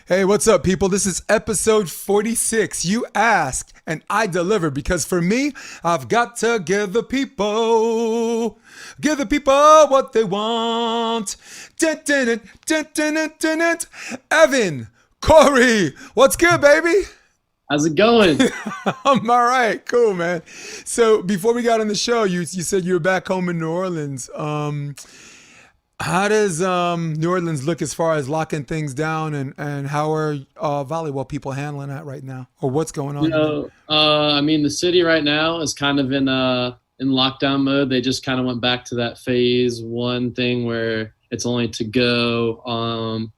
Hey, what's up, people? This is episode 46. You asked, and I deliver because for me, I've got to give the people what they want. Dun, dun, dun, dun, dun, dun, dun, dun. Evan, Cory, what's good, baby? How's it going? I'm all right, cool, man. So before we got on the show, you said you were back home in New Orleans. How does New Orleans look as far as locking things down, and how are volleyball people handling that right now, or what's going on in The city right now is kind of in lockdown mode. They just kind of went back to that phase one thing where it's only to go on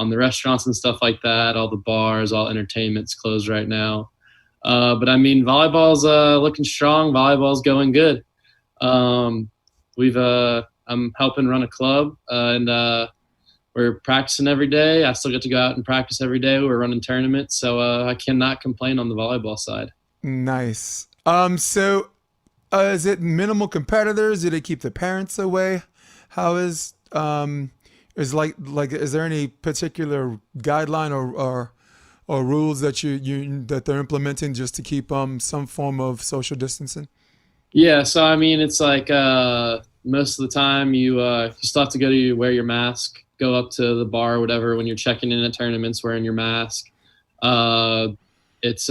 the restaurants and stuff like that. All the bars, all entertainment's closed right now. But volleyball's looking strong. Volleyball's going good. We've I'm helping run a club, and we're practicing every day. I still get to go out and practice every day. We're running tournaments, so I cannot complain on the volleyball side. Nice. So is it minimal competitors? Do they keep the parents away? How is is there any particular guideline or rules that that they're implementing just to keep some form of social distancing? Yeah, so it's like most of the time you still have to wear your mask, go up to the bar or whatever when you're checking in at tournaments wearing your mask. Uh, it's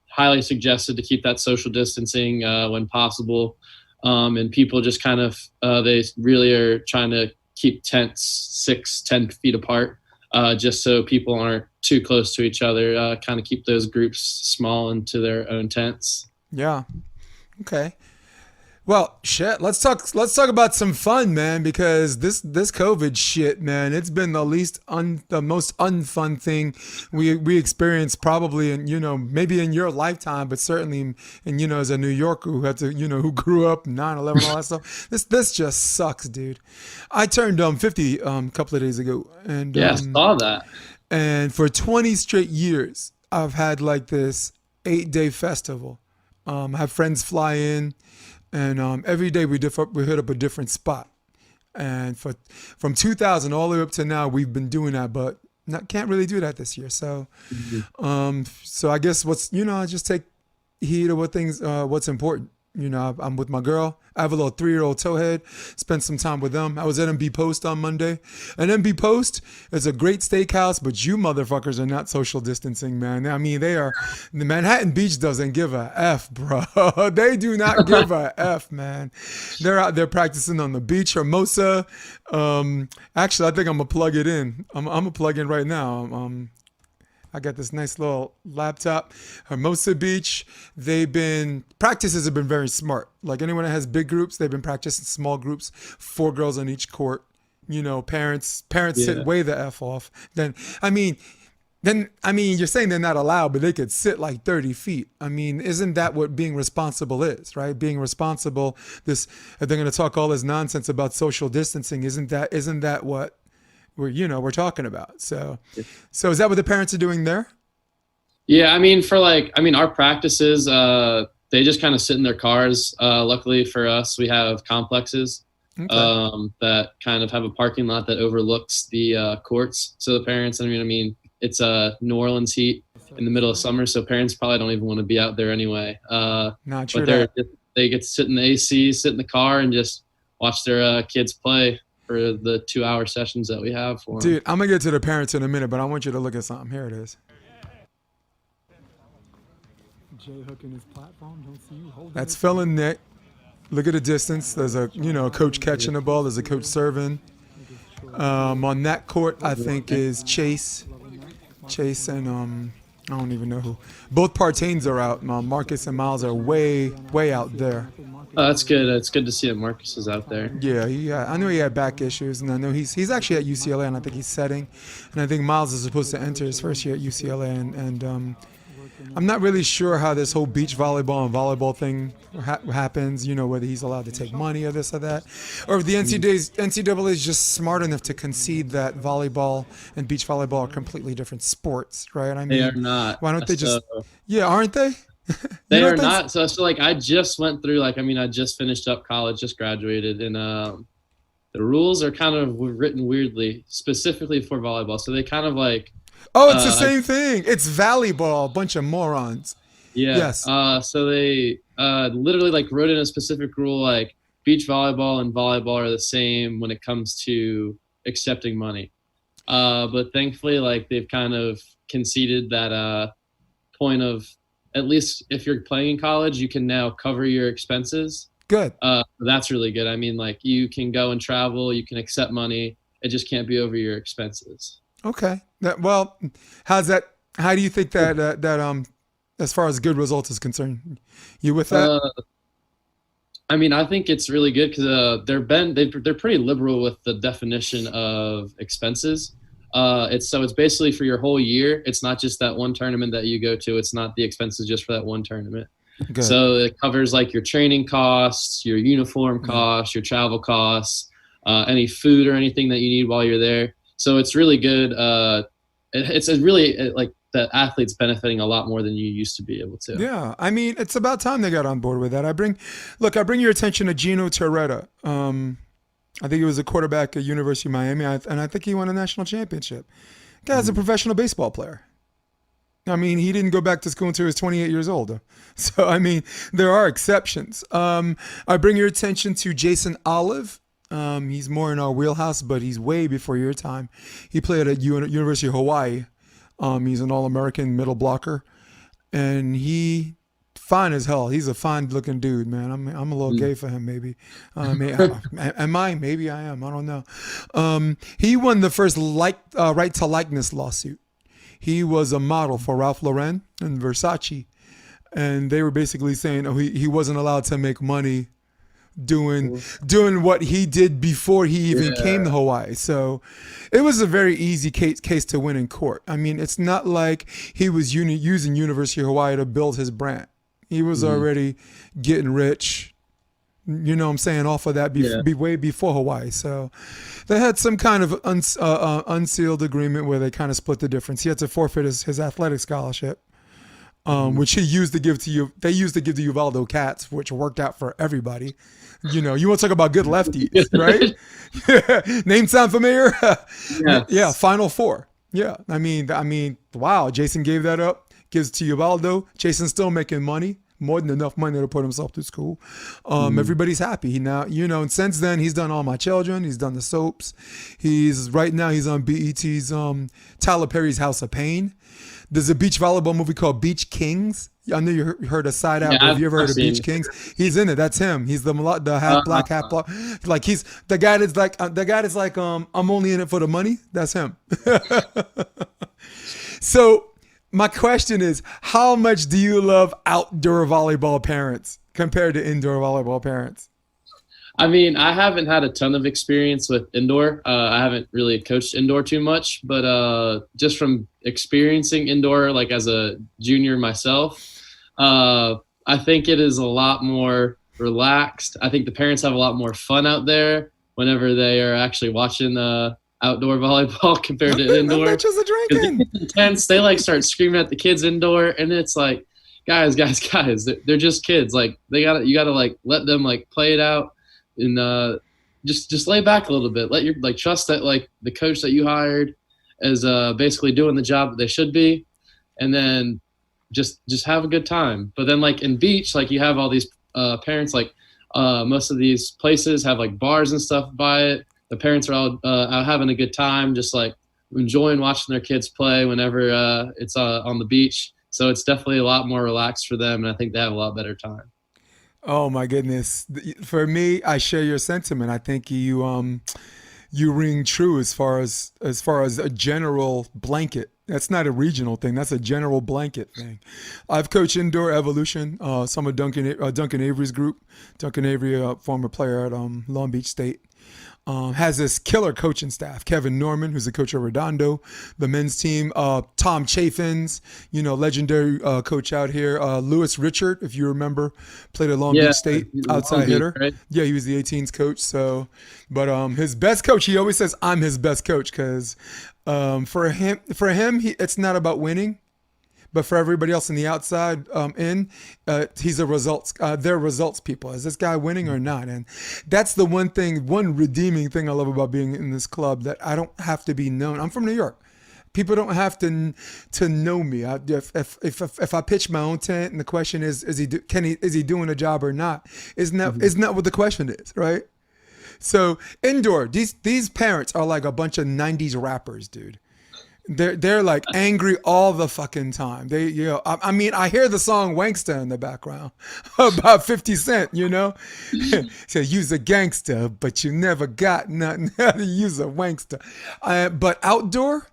highly suggested to keep that social distancing when possible, and people just kind of they really are trying to keep tents 6-10 feet apart, just so people aren't too close to each other. Kind of keep those groups small into their own tents. Yeah. Okay. Well, shit. Let's talk about some fun, man. Because this COVID shit, man, it's been the most unfun thing we experienced probably in maybe in your lifetime, but certainly as a New Yorker who had to who grew up 9/11 all that stuff. This just sucks, dude. I turned 50 a couple of days ago, and Yeah, saw that. for 20 straight years, I've had like this 8-day festival. I have friends fly in, and every day we hit up a different spot. And from 2000 all the way up to now, we've been doing that, but can't really do that this year. So, Mhm. so I guess I just take heed of what's important. I'm with my girl. I have a little 3-year-old towhead. Spent some time with them. I was at MB Post on Monday. And MB Post is a great steakhouse, but you motherfuckers are not social distancing, man. I mean, they are. The Manhattan Beach doesn't give a F, bro. They do not give a F, man. They're out there practicing on the beach. Hermosa. Actually, I think I'm going to plug it in. I'm going to plug in right now. I got this nice little laptop. Hermosa Beach. Practices have been very smart. Like anyone that has big groups, they've been practicing small groups, 4 girls on each court. Parents sit Yeah. way the F off. You're saying they're not allowed, but they could sit like 30 feet. I mean, isn't that what being responsible is, right? Being responsible, if they're going to talk all this nonsense about social distancing, isn't that what we're talking about? So is that what the parents are doing there? Yeah, our practices, they just kind of sit in their cars. Luckily for us, we have complexes Okay. that kind of have a parking lot that overlooks the courts. So the parents, it's New Orleans heat in the middle of summer, so parents probably don't even want to be out there anyway. Not But sure that. they get to sit in the AC, sit in the car, and just watch their kids play for the 2-hour sessions that we have for them. Dude, I'm gonna get to the parents in a minute, but I want you to look at something. Here it is. Jay hooking his platform. Don't see you holding. That's Phil and Nick. Look at the distance. There's a coach catching the ball. There's a coach serving. On that court, I think is Chase. Chase and I don't even know who. Both Partains are out. Marcus and Miles are way out there. That's good. It's good to see that Marcus is out there. Yeah, I know he had back issues, and I know he's actually at UCLA, and I think he's setting, and I think Miles is supposed to enter his first year at UCLA, and I'm not really sure how this whole beach volleyball and volleyball thing happens. Whether he's allowed to take money or this or that, or if the NCAA is just smart enough to concede that volleyball and beach volleyball are completely different sports, right? They are not. Why don't they just? So Yeah, aren't they? You they don't are think not. So like I just went through I just finished up college, just graduated, and the rules are kind of written weirdly, specifically for volleyball. So they kind of Oh, it's the same thing. It's volleyball. Bunch of morons. Yeah. Yes. So they literally like wrote in a specific rule like beach volleyball and volleyball are the same when it comes to accepting money. But thankfully, like they've kind of conceded that point of at least if you're playing in college, you can now cover your expenses. Good. That's really good. I mean, like you can go and travel, you can accept money. It just can't be over your expenses. Okay. Well, how do you think that as far as good results is concerned, you with that? I mean, I think it's really good because they're pretty liberal with the definition of expenses. It's basically for your whole year. It's not just that one tournament that you go to. It's not the expenses just for that one tournament. Good. So it covers like your training costs, your uniform costs, your travel costs, any food or anything that you need while you're there. So it's really good. It's really like the athletes benefiting a lot more than you used to be able to. Yeah, I mean, it's about time they got on board with that. I bring your attention to Gino Torretta. I think he was a quarterback at University of Miami, and I think he won a national championship. Guy's a professional baseball player. I mean, he didn't go back to school until he was 28 years old. So, I mean, there are exceptions. I bring your attention to Jason Olive. He's more in our wheelhouse, but he's way before your time. He played at University of Hawaii. He's an All-American middle blocker, and he fine as hell. He's a fine-looking dude, man. I'm a little gay for him, maybe. Am I? Maybe I am. I don't know. He won the first right to likeness lawsuit. He was a model for Ralph Lauren and Versace, and they were basically saying, he wasn't allowed to make money doing what he did before he even came to Hawaii. So it was a very easy case to win in court. I mean, it's not like he was using University of Hawaii to build his brand. He was already getting rich, you know what I'm saying, off of that way before Hawaii. So they had some kind of unsealed agreement where they kind of split the difference. He had to forfeit his athletic scholarship. Which he used to give to you. They used to give to Uvaldo Cats, which worked out for everybody. You know, you want to talk about good lefties, right? Name sound familiar? Yes. Yeah, Final Four. Yeah, I mean, wow. Jason gave that up, gives it to Uvaldo. Jason's still making money, more than enough money to put himself through school. Everybody's happy. He now, and since then he's done All My Children. He's done the soaps. He's on BET's Tyler Perry's House of Pain. There's a beach volleyball movie called Beach Kings. I know you heard a side out, but have you ever heard of Beach Kings? He's in it. That's him. He's the half black, half black. Like he's the guy that's like I'm only in it for the money. That's him. So my question is, how much do you love outdoor volleyball parents compared to indoor volleyball parents? I mean, I haven't had a ton of experience with indoor. I haven't really coached indoor too much, but just from experiencing indoor, like as a junior myself, I think it is a lot more relaxed. I think the parents have a lot more fun out there whenever they are actually watching outdoor volleyball compared to indoor. How much is a drinking? It's intense. They like start screaming at the kids indoor, and it's like, guys, they're just kids. Like you gotta like let them like play it out. And just lay back a little bit. Let your trust that like the coach that you hired is basically doing the job that they should be, and then just have a good time. But then like in beach, like you have all these parents. Like most of these places have like bars and stuff by it. The parents are all out having a good time, just like enjoying watching their kids play whenever it's on the beach. So it's definitely a lot more relaxed for them, and I think they have a lot better time. Oh my goodness! For me, I share your sentiment. I think you ring true as far as a general blanket. That's not a regional thing. That's a general blanket thing. I've coached indoor evolution. Some of Duncan Avery's group. Duncan Avery, a former player at Long Beach State. Has this killer coaching staff. Kevin Norman, who's the coach of Redondo, the men's team. Tom Chaffins, legendary coach out here. Lewis Richard, if you remember, played at Long Beach State, outside hitter. Right? Yeah, he was the 18s coach. So, but his best coach, he always says, "I'm his best coach," because for him, it's not about winning. But for everybody else in the outside he's a results. They're results people. Is this guy winning or not? And that's the one redeeming thing I love about being in this club, that I don't have to be known. I'm from New York. people don't have to know me. If I pitch my own tent and the question is he doing a job or not? Isn't that what the question is, right? So indoor, these parents are like a bunch of '90s rappers, dude. They're like angry all the fucking time. I mean, I hear the song Wanksta in the background about 50 Cent, So you's a gangster, but you never got nothing how to use a wankster. But outdoor,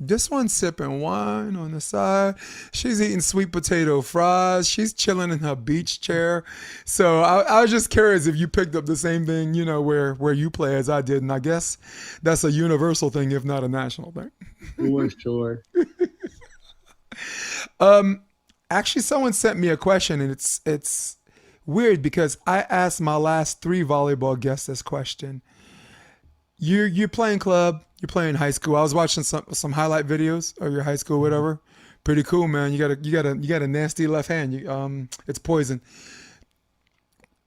this one's sipping wine on the side. She's eating sweet potato fries. She's chilling in her beach chair. So I was just curious if you picked up the same thing, where you play as I did. And I guess that's a universal thing, if not a national thing. For sure. Actually, someone sent me a question, and it's weird because I asked my last 3 volleyball guests this question. You're playing club. You're playing high school. I was watching some highlight videos of your high school, whatever. Pretty cool, man. You got a nasty left hand. It's poison.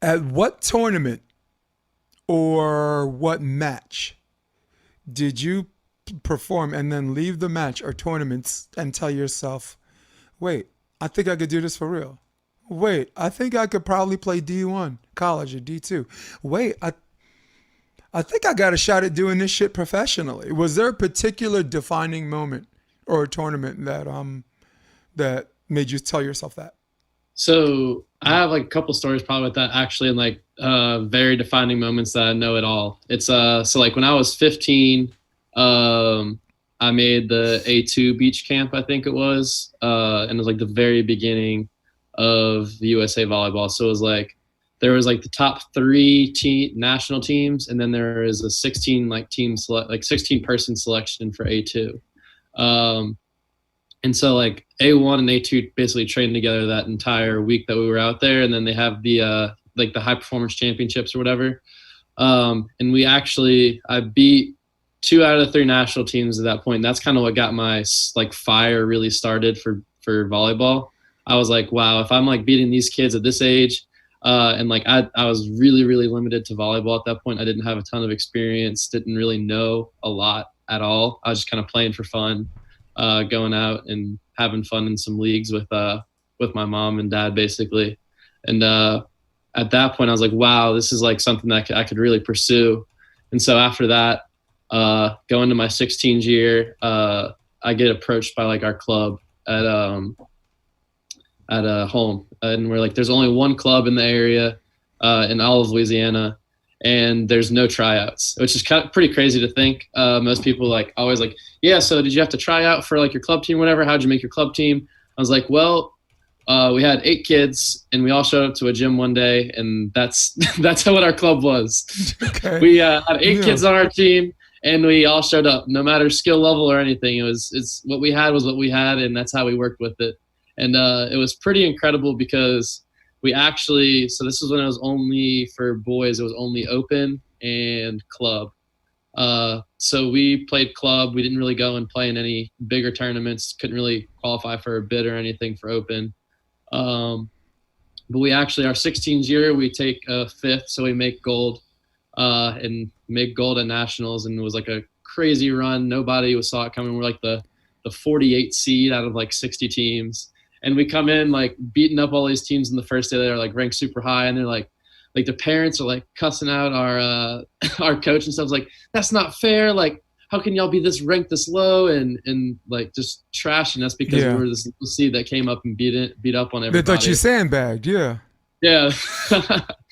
At what tournament or what match did you perform and then leave the match or tournaments and tell yourself, wait, I think I could do this for real. Wait, I think I could probably play D1 college or D2. Wait, I think I got a shot at doing this shit professionally. Was there a particular defining moment or a tournament that made you tell yourself that? So I have like a couple stories probably with that actually, and like very defining moments that I know it all. It's so like when I was 15, I made the A2 beach camp, I think it was, and it was like the very beginning of the USA volleyball. So it was like there was like the top 3 national teams, and then there is a 16 16 person selection for A2. And so like A1 and A2 basically trained together that entire week that we were out there, and then they have the like the high performance championships or whatever. And I beat 2 out of the 3 national teams at that point. And that's kind of what got my like fire really started for volleyball. I was like, wow, if I'm like beating these kids at this age, and like I was really, really limited to volleyball at that point. I didn't have a ton of experience, didn't really know a lot at all. I was just kind of playing for fun, going out and having fun in some leagues with my mom and dad basically. And at that point I was like, wow, this is like something that I could really pursue. And so after that, going to my 16th year, I get approached by like our club at home, and we're like, there's only one club in the area in all of Louisiana, and there's no tryouts, which is kind of pretty crazy to think. Most people like always like, yeah, so did you have to try out for like your club team, whatever? How'd you make your club team? I was like, well, we had 8 kids and we all showed up to a gym one day, and that's what our club was. Okay. We had 8 kids on our team, and we all showed up, no matter skill level or anything. It's what we had was what we had, and that's how we worked with it. And it was pretty incredible because so this was when it was only for boys. It was only open and club. So we played club. We didn't really go and play in any bigger tournaments. Couldn't really qualify for a bid or anything for open. But we actually, our 16th year, we take 5th. So we make gold and make gold at nationals. And it was like a crazy run. Nobody saw it coming. We're like the 48 seed out of like 60 teams. And we come in like beating up all these teams in the first day. They're like ranked super high, and they're like the parents are like cussing out our our coach and stuff. Like, that's not fair. Like, how can y'all be this ranked this low, and like just trashing us because we were this seed that came up and beat up on everybody. They thought you sandbagged, yeah. Yeah.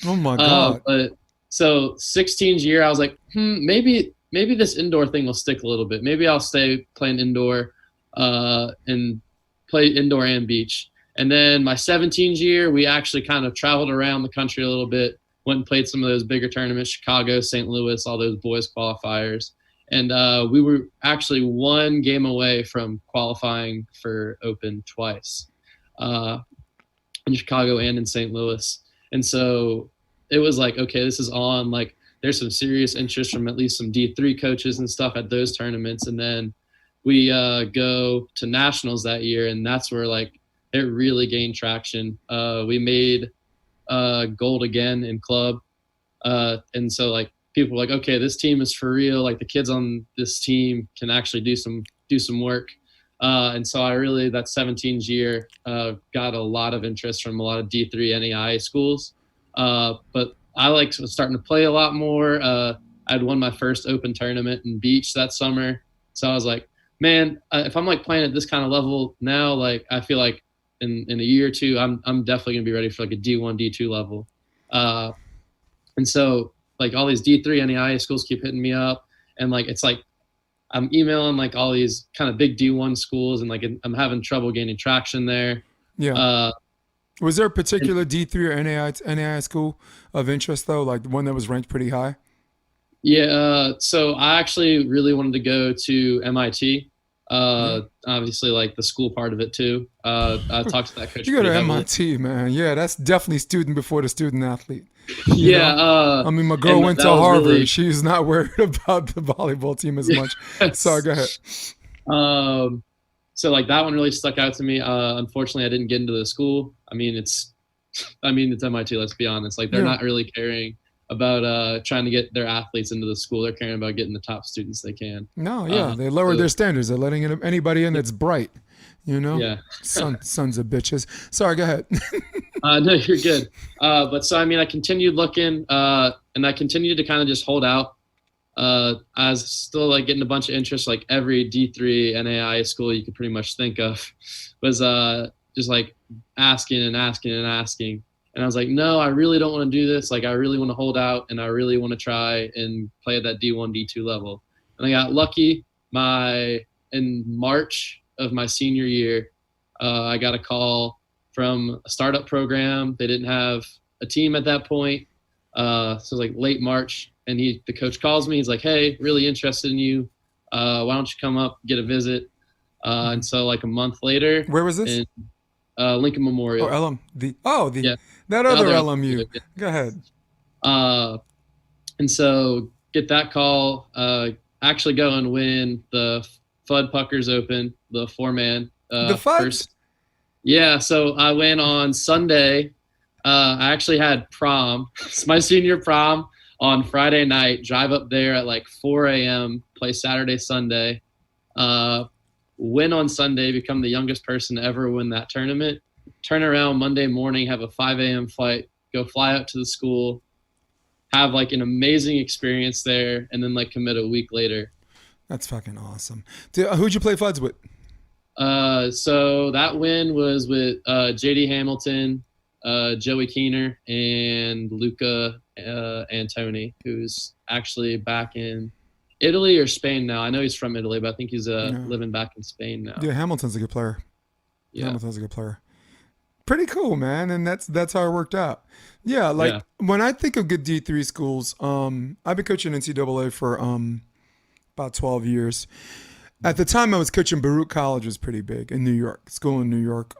Oh my God. But so 16th year, I was like, maybe this indoor thing will stick a little bit. Maybe I'll stay playing indoor and play indoor and beach. And then my 17th year, we actually kind of traveled around the country a little bit, went and played some of those bigger tournaments, Chicago, St. Louis, all those boys qualifiers. And we were actually 1 game away from qualifying for open twice, in Chicago and in St. Louis. And so it was like, okay, this is on. Like, there's some serious interest from at least some D3 coaches and stuff at those tournaments. And then we go to nationals that year, and that's where like it really gained traction. We made gold again in club, and so like people were like, okay, this team is for real. Like, the kids on this team can actually do some do some work. And so I really, that 17's year, got a lot of interest from a lot of D3 NAI schools. But I was starting to play a lot more. I'd won my first open tournament in beach that summer. So I was like, man, if I'm like playing at this kind of level now, like I feel like in a year or two, I'm definitely gonna be ready for like a D1, D2 level. And so like all these D3 NAI schools keep hitting me up, and like it's like I'm emailing like all these kind of big D1 schools, and like I'm having trouble gaining traction there. Yeah. Was there a particular D3 or NAI school of interest though, like one that was ranked pretty high? Yeah. So I actually really wanted to go to MIT. Obviously, like the school part of it too. I talked to that coach. You go to pretty heavily. MIT, man. Yeah, that's definitely student before the student athlete. Yeah. I mean, my girl went to that was Harvard. really- She's not worried about the volleyball team as much. Sorry, go ahead. So like that one really stuck out to me. Unfortunately, I didn't get into the school. I mean, it's MIT. Let's be honest. Like they're not really caring about trying to get their athletes into the school. They're caring about getting the top students they can. No, yeah, they lowered their standards. They're letting anybody in that's bright. Yeah. Sons of bitches. Sorry, go ahead. No, you're good. But so I mean, I continued looking, and I continued to kind of just hold out. I was still like getting a bunch of interest. Like every D3 NAI school you could pretty much think of was just like asking and asking and asking. And I was like, no, I really don't want to do this. Like, I really want to hold out, and I really want to try and play at that D1, D2 level. And I got lucky. In March of my senior year, I got a call from a startup program. They didn't have a team at that point. So it was like late March, and the coach calls me. He's like, hey, really interested in you. Why don't you come up, get a visit? And so like a month later. Where was this? Lincoln Memorial. That other LMU. Go ahead. And so get that call, actually go and win the Fudd Puckers Open, the 4-man. The Fudds? Yeah, so I went on Sunday. I actually had prom. It's my senior prom on Friday night. Drive up there at like 4 a.m., play Saturday, Sunday. Win on Sunday, become the youngest person to ever win that tournament. Turn around Monday morning, have a 5 a.m. flight, go fly out to the school, have like an amazing experience there, and then like commit a week later. That's fucking awesome. Who'd you play Fuds with? So that win was with JD Hamilton, Joey Keener, and Luca Antoni, who's actually back in Italy or Spain now. I know he's from Italy, but I think he's living back in Spain now. Yeah, Hamilton's a good player. Yeah. Hamilton's a good player. Pretty cool, man, and that's how it worked out. Yeah, like when I think of good D3 schools, I've been coaching NCAA for about 12 years. At the time I was coaching, Baruch College was pretty big in New York, school in New York.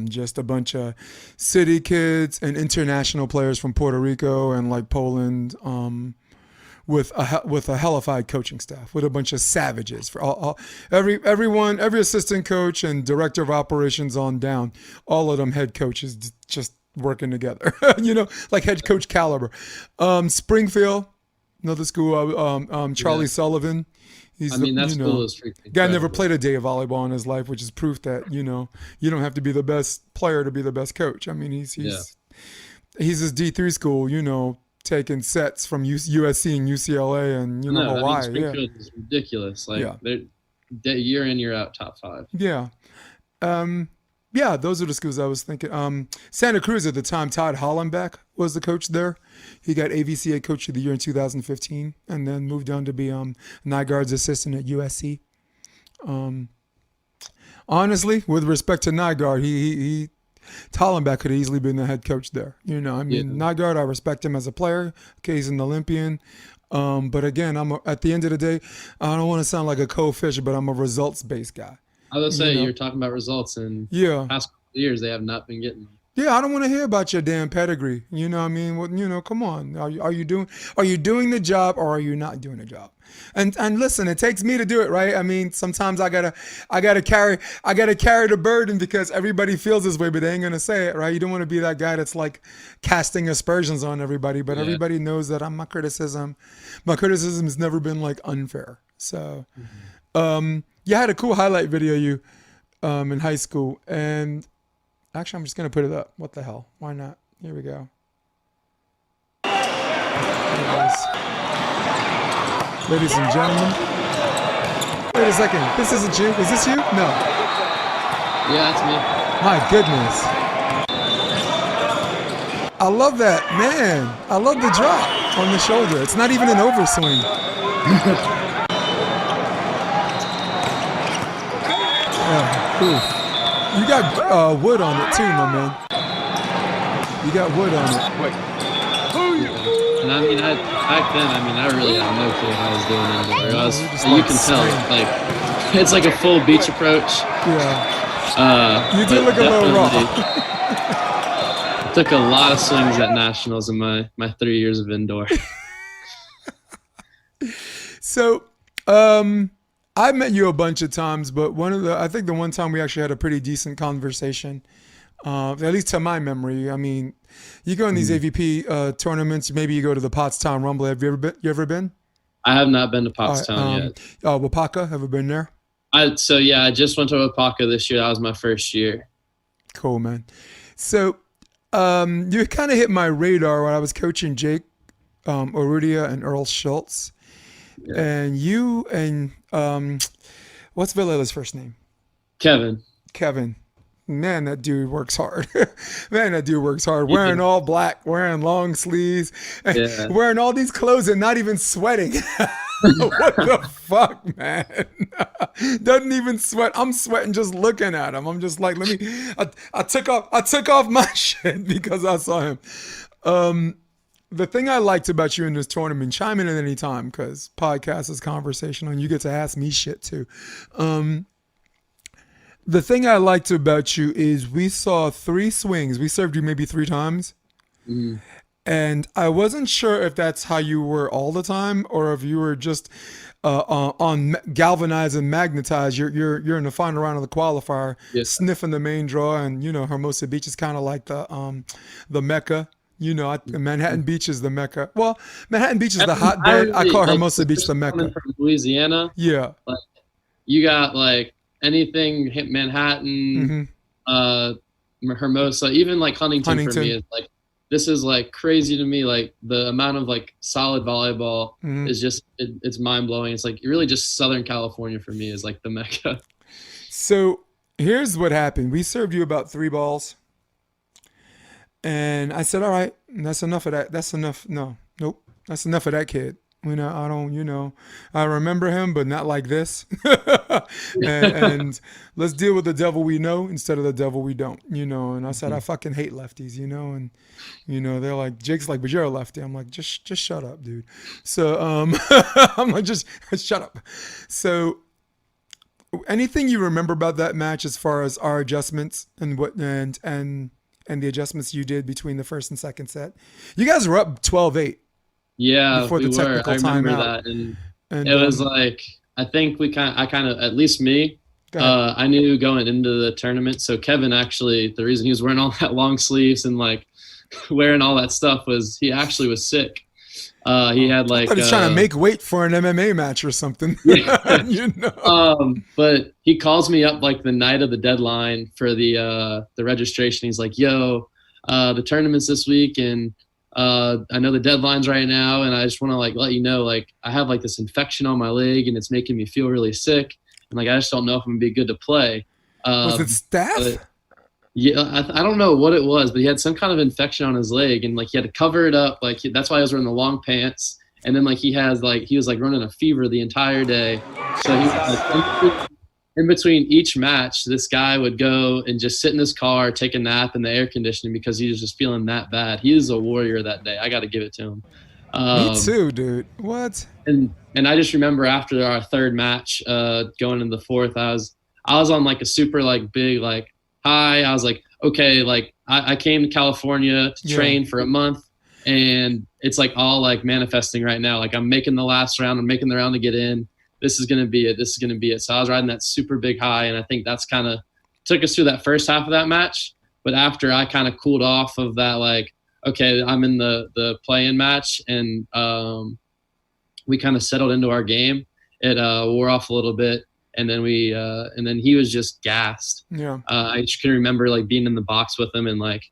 Just a bunch of city kids and international players from Puerto Rico and like Poland, with a hellified coaching staff, with a bunch of savages. For every assistant coach and director of operations on down, all of them head coaches just working together. Like head coach caliber. Springfield, another school. Charlie Sullivan. That school is freaking guy never played a day of volleyball in his life, which is proof that you don't have to be the best player to be the best coach. I mean, he's his D3 school, taking sets from USC and UCLA and Hawaii. Springfield is ridiculous. Like they're year in, year out, top 5. Yeah. Those are the schools I was thinking. Santa Cruz at the time, Todd Hollenbeck was the coach there. He got AVCA Coach of the Year in 2015 and then moved on to be Nygaard's assistant at USC. Honestly, with respect to Nygaard, Hollenbeck could have easily been the head coach there. Nygaard, I respect him as a player. Okay, he's an Olympian. But again, at the end of the day, I don't want to sound like a cold fish, but I'm a results-based guy. I was going to say, you're talking about results, and the past couple of years, they have not been getting them. Yeah, I don't want to hear about your damn pedigree. You know what I mean? Well, come on. Are you doing the job or are you not doing the job? And listen, it takes me to do it, right? I mean, sometimes I gotta carry the burden because everybody feels this way, but they ain't gonna say it, right? You don't want to be that guy that's like casting aspersions on everybody, but everybody knows that my criticism has never been like unfair. So You had a cool highlight video of you in high school, and actually, I'm just gonna put it up. What the hell? Why not? Here we go. Ladies and gentlemen. Wait a second. This isn't you. Is this you? No. Yeah, that's me. My goodness. I love that, man. I love the drop on the shoulder. It's not even an overswing. You got wood on it too, my man. You got wood on it. And I mean, back then, I really had no clue what I was doing indoor. You can tell, like, it's like a full beach approach. Yeah. You do look a little raw. Took a lot of swings at nationals in my 3 years of indoor. So, I met you a bunch of times, but I think the one time we actually had a pretty decent conversation, at least to my memory. I mean, you go in these AVP tournaments. Maybe you go to the Pottstown Rumble. Have you ever been? I have not been to Pottstown yet. Wapaka, ever been there? I just went to Wapaka this year. That was my first year. Cool, man. So, you kind of hit my radar when I was coaching Jake Orudia and Earl Schultz. Yeah. And you and what's Villela's first name? Kevin. Man, that dude works hard. Wearing all black, wearing long sleeves, wearing all these clothes and not even sweating. What the fuck, man? Doesn't even sweat. I'm sweating just looking at him. I'm just like, I took off my shit because I saw him. The thing I liked about you in this tournament, chime in at any time because podcast is conversational and you get to ask me shit too. The thing I liked about you is we saw 3 swings. We served you maybe 3 times. Mm. And I wasn't sure if that's how you were all the time or if you were just on galvanized and magnetized. You're in the final round of the qualifier, sniffing the main draw, and Hermosa Beach is kind of like the Mecca. Manhattan Beach is the Mecca. Well, Manhattan Beach is the hotbed. I call Hermosa Beach the Mecca. From Louisiana. Yeah. Like, you got like anything hit Manhattan, Hermosa, even like Huntington for me is like, this is like crazy to me. Like the amount of like solid volleyball is just, it's mind blowing. It's like really just Southern California for me is like the Mecca. So here's what happened. We served you about 3 balls. And I said, all right, that's enough of that. That's enough. Nope. That's enough of that kid. I remember him, but not like this. and let's deal with the devil we know instead of the devil we don't, And I said, I fucking hate lefties, and, they're like, Jake's like, but you're a lefty. I'm like, just shut up, dude. So, I'm like, just shut up. So anything you remember about that match as far as our adjustments and the adjustments you did between the first and second set? You guys were up 12-8. Yeah, before the technical I remember timeout. That, and it was like I think I kind of at least me. I knew going into the tournament. So Kevin actually, the reason he was wearing all that long sleeves and like wearing all that stuff was he actually was sick. He had like I thought he was trying to make weight for an MMA match or something. But he calls me up like the night of the deadline for the registration. He's like, "Yo, the tournament's this week and." I know the deadline's right now, and I just want to like let you know, like I have like this infection on my leg, and it's making me feel really sick, and like I just don't know if I'm gonna be good to play. Was it staph? Yeah, I don't know what it was, but he had some kind of infection on his leg, and like he had to cover it up. Like that's why he was wearing the long pants, and then like he was running a fever the entire day. So he was in between each match, this guy would go and just sit in his car, take a nap in the air conditioning because he was just feeling that bad. He was a warrior that day. I got to give it to him. Me too, dude. What? And I just remember after our 3rd match, going into the 4th, I was on like a super like big like high. I was like, okay, like I came to California to train for a month, and it's like all like manifesting right now. Like I'm making the last round. I'm making the round to get in. This is going to be it. So I was riding that super big high, and I think that's kind of took us through that first half of that match. But after I kind of cooled off of that, like, okay, I'm in the play-in match, and we kind of settled into our game. it wore off a little bit. And then and then he was just gassed. Yeah. I just can remember like being in the box with him and like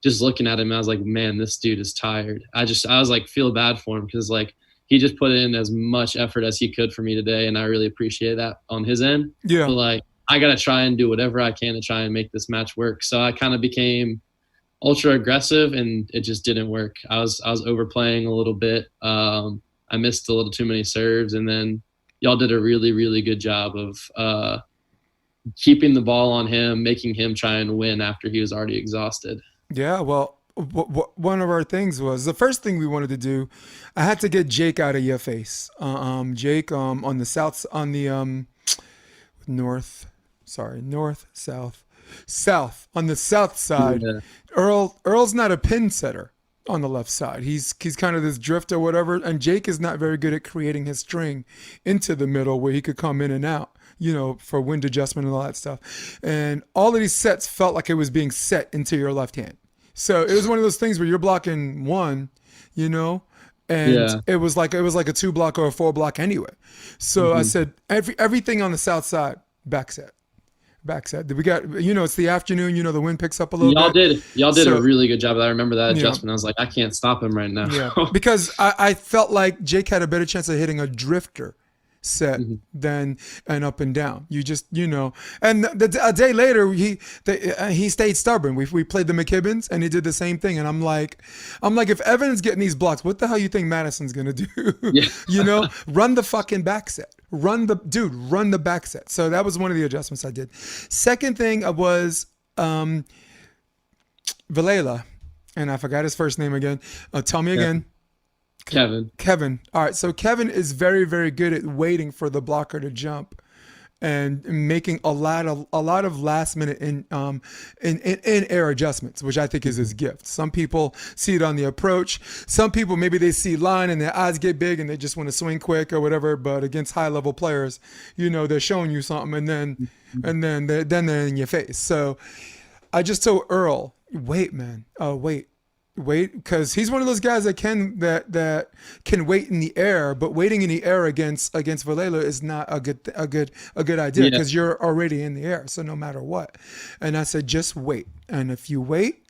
just looking at him. I was like, man, this dude is tired. I was like, feel bad for him because like he just put in as much effort as he could for me today, and I really appreciate that on his end. Yeah. But like, I gotta try and do whatever I can to try and make this match work. So I kind of became ultra aggressive, and it just didn't work. I was overplaying a little bit. I missed a little too many serves, and then y'all did a really, really good job of keeping the ball on him, making him try and win after he was already exhausted. Yeah, well, one of our things was the first thing we wanted to do. I had to get Jake out of your face. Jake, on the south, on the south on the south side. Yeah. Earl's not a pin setter on the left side. He's kind of this drift or whatever, and Jake is not very good at creating his string into the middle where he could come in and out, for wind adjustment and all that stuff. And all of these sets felt like it was being set into your left hand. So it was one of those things where you're blocking one, and it was like a 2 block or a 4 block anyway. So I said everything on the south side back set. We got, it's the afternoon, the wind picks up a little bit. Y'all did a really good job. I remember that adjustment. I was like, I can't stop him right now. Yeah. Because I felt like Jake had a better chance of hitting a drifter set than an up and down. You just, and a day later he stayed stubborn. We played the McKibbins and he did the same thing. And I'm like, if Evan's getting these blocks, what the hell you think Madison's gonna do? Yeah. Run the fucking back set. Run the back set. So that was one of the adjustments I did. Second thing was Valela, and I forgot his first name again. Tell me again. Kevin. All right. So Kevin is very, very good at waiting for the blocker to jump and making a lot of last minute in air adjustments, which I think is his gift. Some people see it on the approach. Some people, maybe they see line and their eyes get big and they just want to swing quick or whatever. But against high level players, they're showing you something and then they're in your face. So I just told Earl, wait, man. Wait, because he's one of those guys that can wait in the air, but waiting in the air against Valela is not a good idea because you're already in the air. So no matter what, and I said just wait, and if you wait,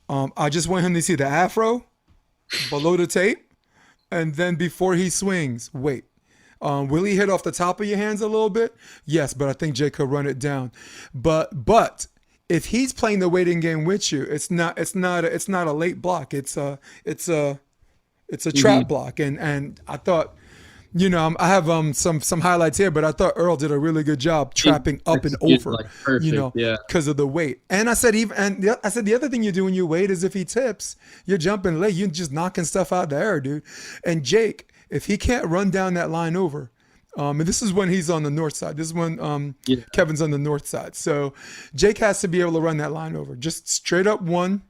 I just want him to see the afro below the tape, and then before he swings, wait. Will he hit off the top of your hands a little bit? Yes, but I think Jake could run it down, but. If he's playing the waiting game with you, it's not a late block. It's a trap block. And I thought, I have some highlights here, but I thought Earl did a really good job trapping up and over, because of the weight. And I said the other thing you do when you wait is if he tips, you're jumping late, you're just knocking stuff out the air, dude. And Jake, if he can't run down that line over. And this is when he's on the north side. This is when Kevin's on the north side. So Jake has to be able to run that line over. Just straight up 1,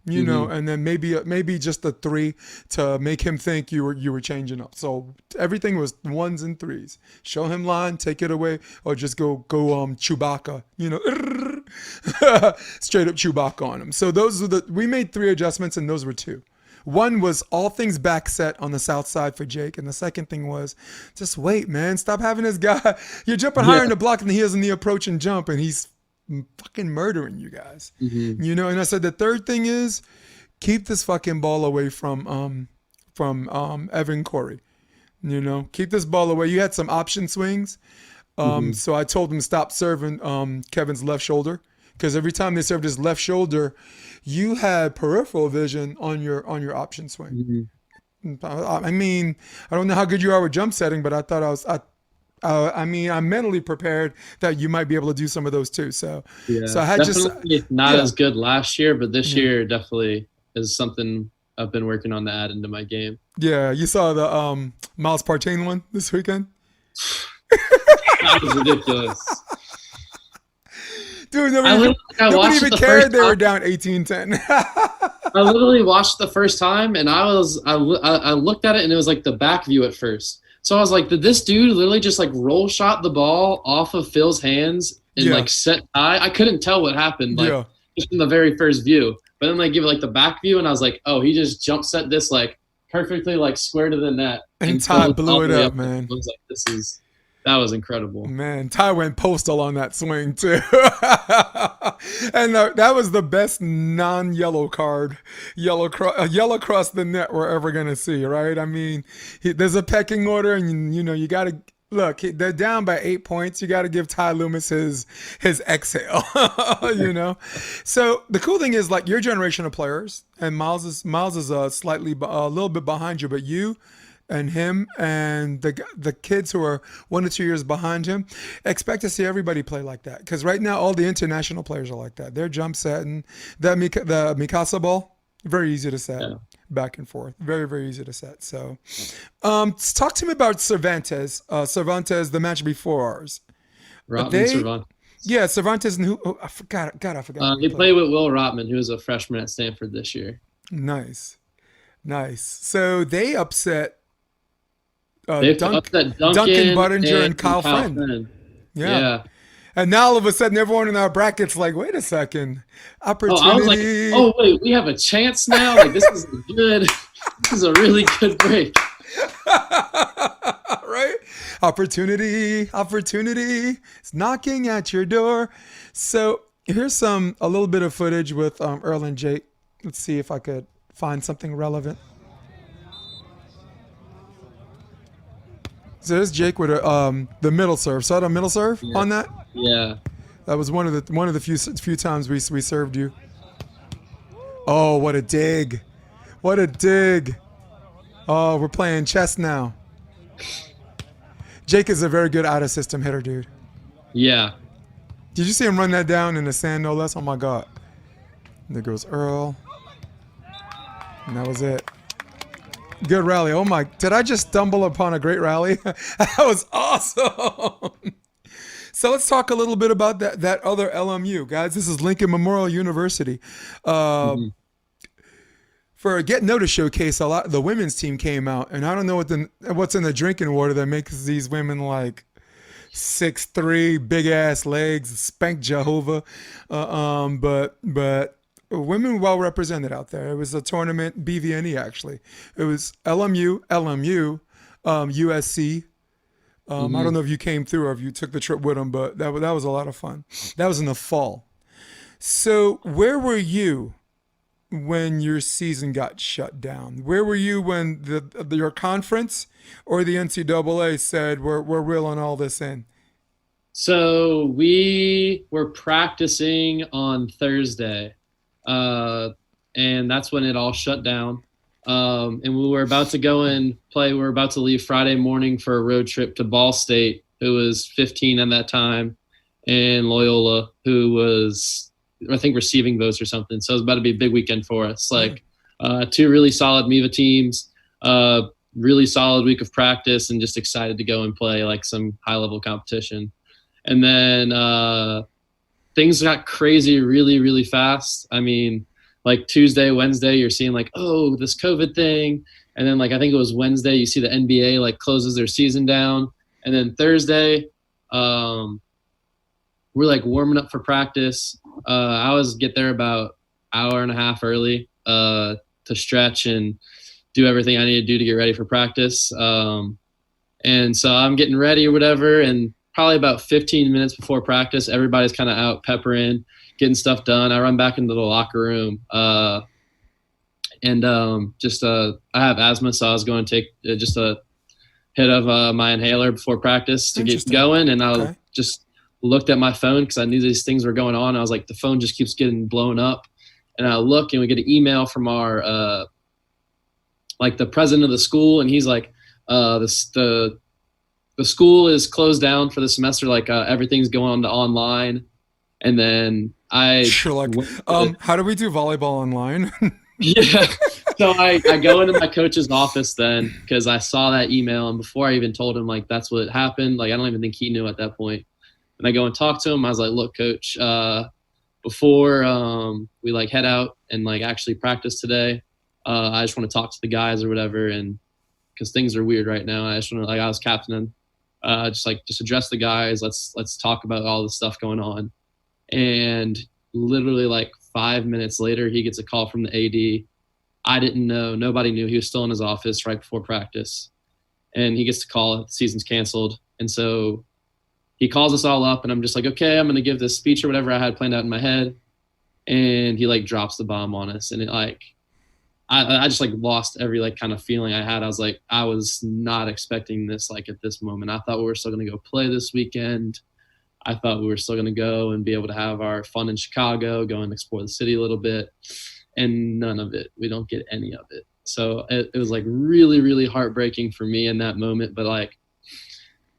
and then maybe just a 3 to make him think you were changing up. So everything was 1s and 3s. Show him line, take it away, or just go Chewbacca, straight up Chewbacca on him. So we made 3 adjustments and those were 2. One was all things back set on the south side for Jake. And the second thing was just wait, man. Stop having this guy. You're jumping higher in the block than he is in the approach and jump. And he's fucking murdering you guys. And I said the third thing is keep this fucking ball away from Evan Cory. Keep this ball away. You had some option swings. So I told him stop serving Kevin's left shoulder. Because every time they served his left shoulder, you had peripheral vision on your option swing. I mean, I don't know how good you are with jump setting, but I thought I'm mentally prepared that you might be able to do some of those too. So I had definitely not as good last year, but this year definitely is something I've been working on to add into my game. Yeah, you saw the Miles Partain one this weekend. That was ridiculous. Dude, nobody even cared they were down 18-10. I literally watched the first time, and I looked at it, and it was like the back view at first. So I was like, did this dude literally just like roll shot the ball off of Phil's hands and like set tie? I couldn't tell what happened just from the very first view. But then they give it like the back view, and I was like, oh, he just jump set this like perfectly like square to the net. And Ty goes blew all it the way up, up. man. I was like, that was incredible. Man, Ty went postal on that swing too, and that was the best non-yellow card, yellow across the net we're ever gonna see, right? I mean, there's a pecking order, and you got to look. They're down by 8 points. You got to give Ty Loomis his exhale, So the cool thing is, like, your generation of players, and Miles is slightly a little bit behind you, but you and him and the kids who are 1 to 2 years behind him, expect to see everybody play like that. Because right now, all the international players are like that. They're jump setting. The Mikasa ball, very easy to set. Yeah. Back and forth. Very, very easy to set. So talk to me about Cervantes. Cervantes, the match before ours. Cervantes. Yeah, Cervantes and who I forgot. God, I forgot. He played with Will Rotman, who was a freshman at Stanford this year. Nice. So they upset Duncan Buttinger and Kyle Friend. Yeah. And now all of a sudden, everyone in our brackets like, wait a second, opportunity. I was like, oh wait, we have a chance now. Like this is a really good break. Right? Opportunity. It's knocking at your door. So here's a little bit of footage with Earl and Jake. Let's see if I could find something relevant. So there's Jake with the middle serve. Saw the middle serve on that? Yeah. That was one of the few times we served you. Oh, what a dig! What a dig! Oh, we're playing chess now. Jake is a very good out of system hitter, dude. Yeah. Did you see him run that down in the sand, no less? Oh my God! There goes Earl, and that was it. Good rally. Oh my, did I just stumble upon a great rally? That was awesome. So let's talk a little bit about that other LMU, guys. This is Lincoln Memorial University. For a Get Notice showcase, a lot the women's team came out, and I don't know what's in the drinking water that makes these women like 6'3", big ass legs, spank Jehovah. But women well represented out there. It was a tournament, BVNE actually. It was LMU, USC. I don't know if you came through or if you took the trip with them, but that was a lot of fun. That was in the fall. So where were you when your season got shut down? Where were you when your conference or the NCAA said we're reeling all this in? So we were practicing on Thursday. And that's when it all shut down. And we were about to go and play. We were about to leave Friday morning for a road trip to Ball State, who was 15 at that time, and Loyola, who was, I think, receiving votes or something. So it was about to be a big weekend for us. Like two really solid MIVA teams, really solid week of practice, and just excited to go and play like some high-level competition. And then things got crazy really, really fast. I mean, like Tuesday, Wednesday, you're seeing like, oh, this COVID thing. And then like, I think it was Wednesday, you see the NBA like closes their season down. And then Thursday, we're like warming up for practice. I always get there about hour and a half early to stretch and do everything I need to do to get ready for practice. And so I'm getting ready or whatever. And probably about 15 minutes before practice, everybody's kind of out peppering, getting stuff done. I run back into the locker room. I have asthma, so I was going to take just a hit of my inhaler before practice to get going. And I just looked at my phone because I knew these things were going on. I was like, the phone just keeps getting blown up. And I look and we get an email from our, like the president of the school. And he's like, the school is closed down for the semester. Like everything's going on to online. And then how do we do volleyball online? Yeah. So I go into my coach's office then because I saw that email, and before I even told him like that's what happened, like I don't even think he knew at that point. And I go and talk to him. I was like, look, coach, before we like head out and like actually practice today, I just want to talk to the guys or whatever, and because things are weird right now. I just want to, like, I was captaining, just address the guys. Let's talk about all the stuff going on. And literally like 5 minutes later, he gets a call from the AD. I didn't know. Nobody knew. He was still in his office right before practice. And he gets to call it. The season's canceled. And so he calls us all up, and I'm just like, okay, I'm going to give this speech or whatever I had planned out in my head. And he like drops the bomb on us. And it like, I just like lost every like kind of feeling I had. I was like, I was not expecting this like at this moment. I thought we were still going to go play this weekend. I thought we were still going to go and be able to have our fun in Chicago, go and explore the city a little bit. And none of it. We don't get any of it. So it was like really, really heartbreaking for me in that moment. But like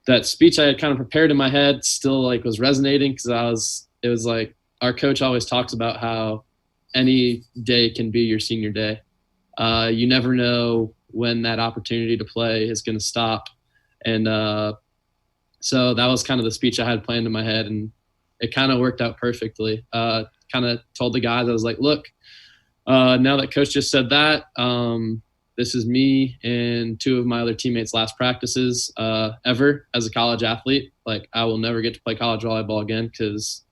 that speech I had kind of prepared in my head still like was resonating because it was like our coach always talks about how any day can be your senior day. You never know when that opportunity to play is going to stop. And so that was kind of the speech I had planned in my head, and it kind of worked out perfectly. Kind of told the guys, I was like, look, now that coach just said that, this is me and two of my other teammates' last practices ever as a college athlete. Like, I will never get to play college volleyball again because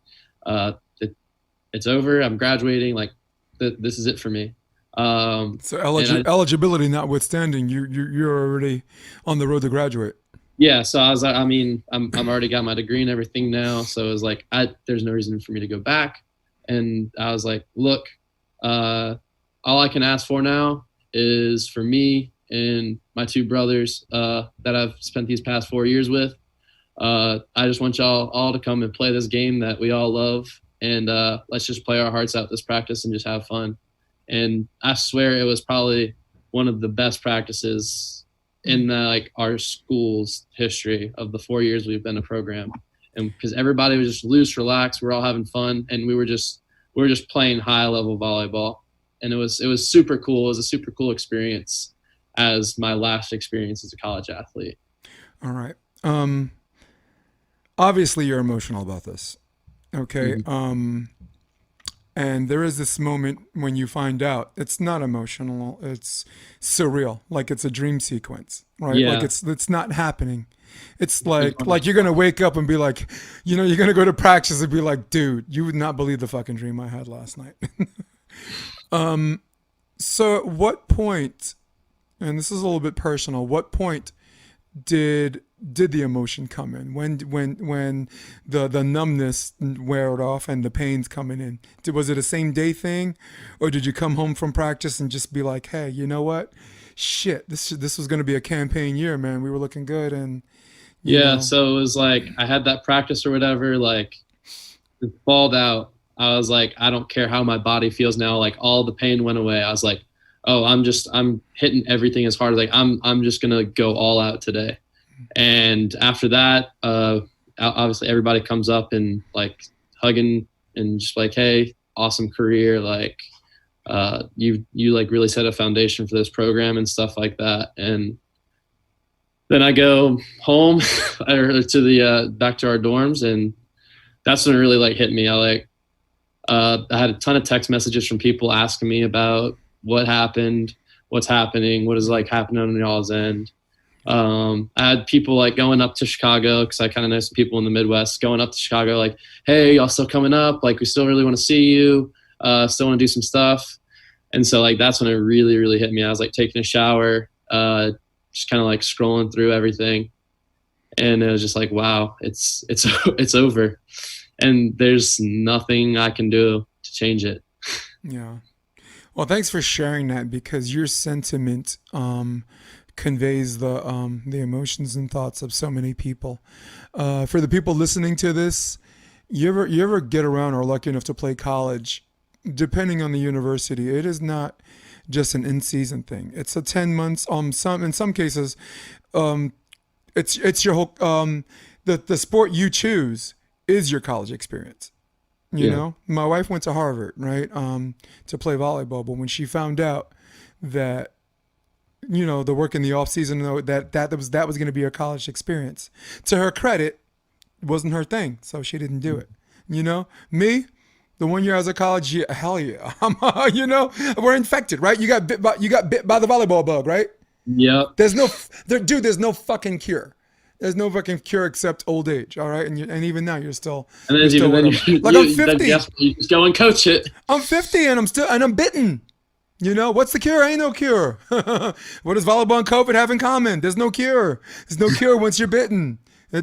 it's over. I'm graduating. Like, this is it for me. So eligibility notwithstanding, you're already on the road to graduate. Yeah. So I was like, I mean, I'm already got my degree and everything now. So it was like, there's no reason for me to go back. And I was like, look, all I can ask for now is for me and my two brothers that I've spent these past 4 years with. I just want y'all all to come and play this game that we all love. And let's just play our hearts out this practice and just have fun. And I swear it was probably one of the best practices in like our school's history of the 4 years we've been a program. And because everybody was just loose, relaxed, we're all having fun, and we were just playing high level volleyball. And it was super cool. It was a super cool experience as my last experience as a college athlete. All right. Obviously you're emotional about this. Okay. Mm-hmm. And there is this moment when you find out it's not emotional, it's surreal, like it's a dream sequence, right? Yeah. Like it's not happening. It's like you're gonna wake up and be like, you're gonna go to practice and be like, dude, you would not believe the fucking dream I had last night. So at what point, and this is a little bit personal, what point did the emotion come in? When the numbness wore off and the pain's coming in? Was it a same day thing, or did you come home from practice and just be like, hey, you know what? Shit, this was going to be a campaign year, man. We were looking good, and you know. So it was like I had that practice or whatever, like it balled out. I was like, I don't care how my body feels now. Like all the pain went away. I was like, oh, I'm hitting everything as hard as like I'm just gonna go all out today. And after that, obviously everybody comes up and like hugging and just like, hey, awesome career. Like you like really set a foundation for this program and stuff like that. And then I go home or to the back to our dorms, and that's when it really like hit me. I had a ton of text messages from people asking me about what happened, what's happening, what is like happening on y'all's end. I had people like going up to Chicago because I kind of know some people in the Midwest going up to Chicago like, hey, y'all still coming up? Like, we still really want to see you. Still want to do some stuff. And so like, that's when it really, really hit me. I was like taking a shower, just kind of like scrolling through everything. And it was just like, wow, it's over. And there's nothing I can do to change it. Yeah. Well, thanks for sharing that, because your sentiment conveys the emotions and thoughts of so many people. For the people listening to this, you ever get around or lucky enough to play college, depending on the university, it is not just an in-season thing. It's a 10 months. In some cases, it's your whole the sport you choose is your college experience. You know, my wife went to Harvard, right, to play volleyball. But when she found out that, the work in the off season, that was going to be her college experience, to her credit, it wasn't her thing, so she didn't do it. Me, the 1 year I was at college, yeah, hell yeah, we're infected, right? You got bit by the volleyball bug, right? Yep. There's no fucking cure. There's no fucking cure except old age, all right? And even now, you're still. And then, I'm 50. You just go and coach it. I'm 50 and I'm bitten. You know, what's the cure? Ain't no cure. What does volleyball and COVID have in common? There's no cure. There's no cure once you're bitten.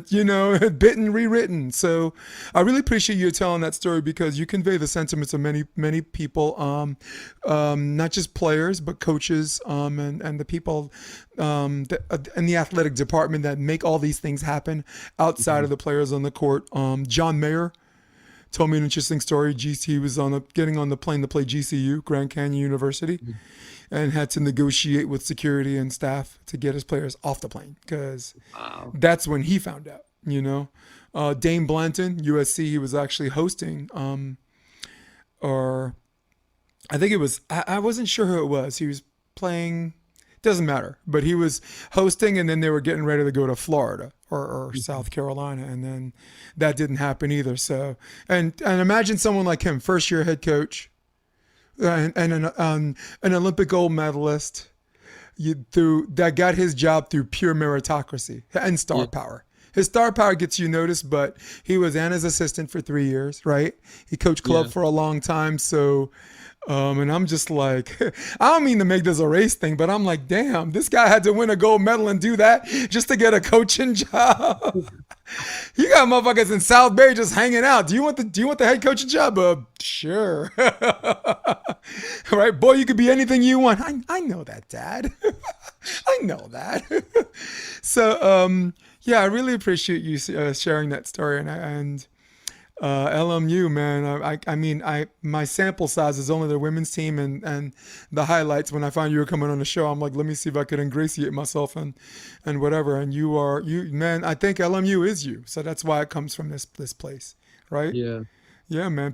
You know, bitten, rewritten. So I really appreciate you telling that story because you convey the sentiments of many, many people, not just players, but coaches and the people in the athletic department that make all these things happen outside of the players on the court. John Mayer told me an interesting story. He was getting on the plane to play GCU, Grand Canyon University, and had to negotiate with security and staff to get his players off the plane because that's when he found out. You know, Dane Blanton, USC, he was actually hosting, or I think it was. I wasn't sure who it was. He was playing. Doesn't matter, but he was hosting, and then they were getting ready to go to Florida or South Carolina, and then that didn't happen either. So, and imagine someone like him, first year head coach, and an Olympic gold medalist, that got his job through pure meritocracy and star power. His star power gets you noticed, but he was Anna's assistant for 3 years, right? He coached club for a long time, so. And I'm just like, I don't mean to make this a race thing, but I'm like, damn, this guy had to win a gold medal and do that just to get a coaching job. You got motherfuckers in South Bay just hanging out. Do you want the head coaching job? Sure. All right, boy, you could be anything you want. I know that, Dad. I know that. So, yeah, I really appreciate you sharing that story, and LMU, man. I mean, my sample size is only the women's team and the highlights. When I found you were coming on the show, I'm like, let me see if I could ingratiate myself and whatever. And you man. I think LMU is you, so that's why it comes from this place, right? Yeah, man.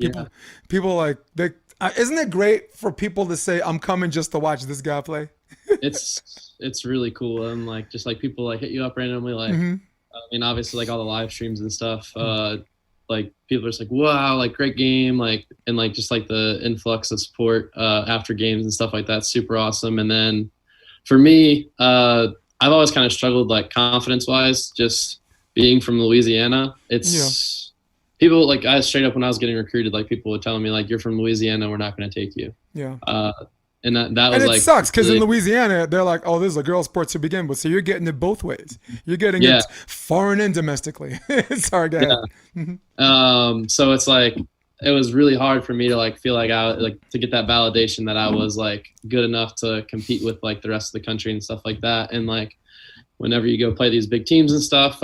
People like they. Isn't it great for people to say, I'm coming just to watch this guy play? It's really cool, and like just like people like hit you up randomly, like I mean, obviously like all the live streams and stuff. Like people are just like, wow, like great game, like, and like just like the influx of support after games and stuff like that, super awesome. And then for me, I've always kind of struggled like confidence wise, just being from Louisiana. It's people like I straight up when I was getting recruited, like people were telling me like, you're from Louisiana, we're not going to take you. And that was and it like sucks because in Louisiana they're like, oh, this is a girls' sport to begin with, so you're getting it both ways. You're getting it foreign and domestically. Sorry, go ahead. So it's like it was really hard for me to like feel like I like to get that validation that I was like good enough to compete with like the rest of the country and stuff like that. And like whenever you go play these big teams and stuff,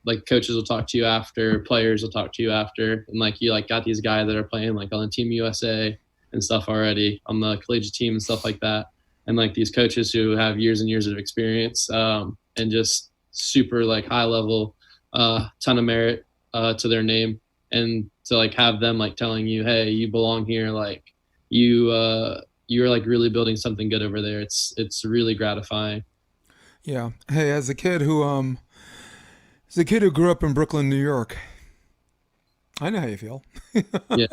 like coaches will talk to you after, players will talk to you after, and like you like got these guys that are playing like on Team USA and stuff already on the collegiate team and stuff like that, and like these coaches who have years and years of experience and just super like high level, ton of merit to their name, and to like have them like telling you, hey, you belong here, like you're like really building something good over there. It's really gratifying. Yeah. Hey, as a kid who grew up in Brooklyn, New York, I know how you feel. Yeah.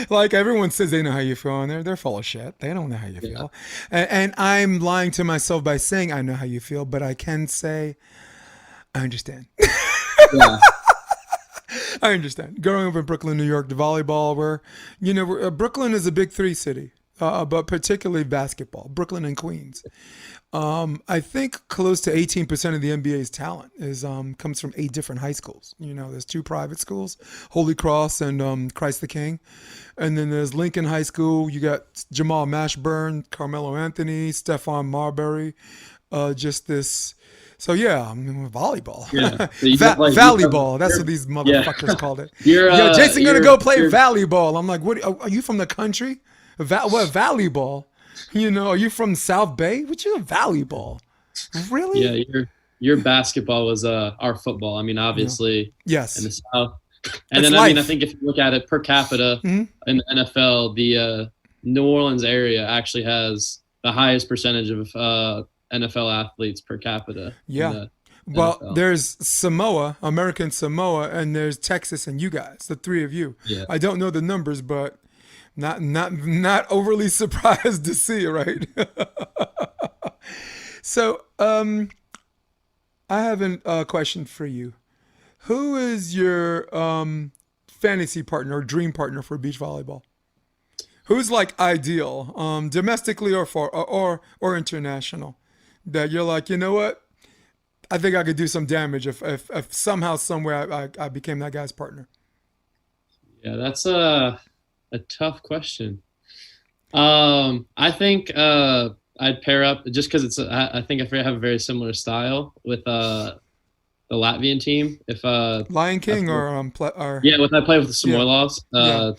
Like everyone says they know how you feel, and they're full of shit. They don't know how you feel. And I'm lying to myself by saying I know how you feel, but I can say I understand. I understand. Growing up in Brooklyn, New York, the volleyball, Brooklyn is a big three city, but particularly basketball, Brooklyn and Queens. I think close to 18% of the NBA's talent comes from 8 different high schools. You know, there's 2 private schools, Holy Cross and Christ the King. And then there's Lincoln High School. You got Jamal Mashburn, Carmelo Anthony, Stephon Marbury. So yeah, I mean, volleyball. Yeah. Volleyball. That's what these motherfuckers called it. Jason gonna go play volleyball. I'm like, what? Are you from the country? What volleyball? You know, are you from South Bay? What you volleyball? Really? Yeah, your basketball was our football. I mean, obviously, yes, in the South. And then I mean, I think if you look at it per capita in the NFL, the New Orleans area actually has the highest percentage of NFL athletes per capita. Yeah. Well, there's Samoa, American Samoa, and there's Texas and you guys, the 3 of you. Yeah. I don't know the numbers, but not overly surprised to see it, right? So, I have a question for you. Who is your fantasy partner or dream partner for beach volleyball? Who's like ideal, domestically or or international? That you're like, you know what? I think I could do some damage if somehow somewhere I became that guy's partner. Yeah, that's a tough question. I think I'd pair up just because I think I have a very similar style with the Latvian team. If Lion I King play, or yeah, with I play with the yeah, Samoilovs. yeah,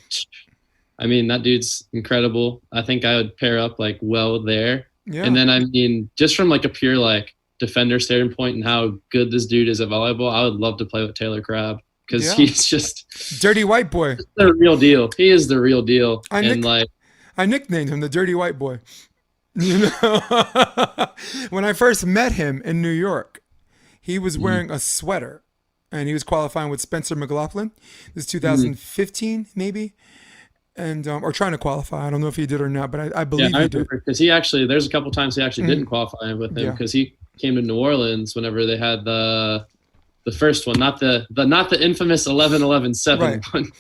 I mean that dude's incredible. I think I would pair up like well there. And yeah, then I mean just from like a pure like defender standpoint and how good this dude is at volleyball, I would love to play with Taylor Crabb because yeah. he's just Dirty white boy. the real deal. He is the real deal. I And nick like, I nicknamed him the Dirty White Boy. You know, when I first met him in New York, he was mm, wearing a sweater, and he was qualifying with Spencer McLaughlin. This is mm, 2015, maybe, and or trying to qualify. I don't know if he did or not, but I yeah, believe I he did. remember because he actually there's a couple times he actually didn't Mm, qualify with him yeah, because he came to New Orleans whenever they had the first one, not the infamous 11-11-7 right. one,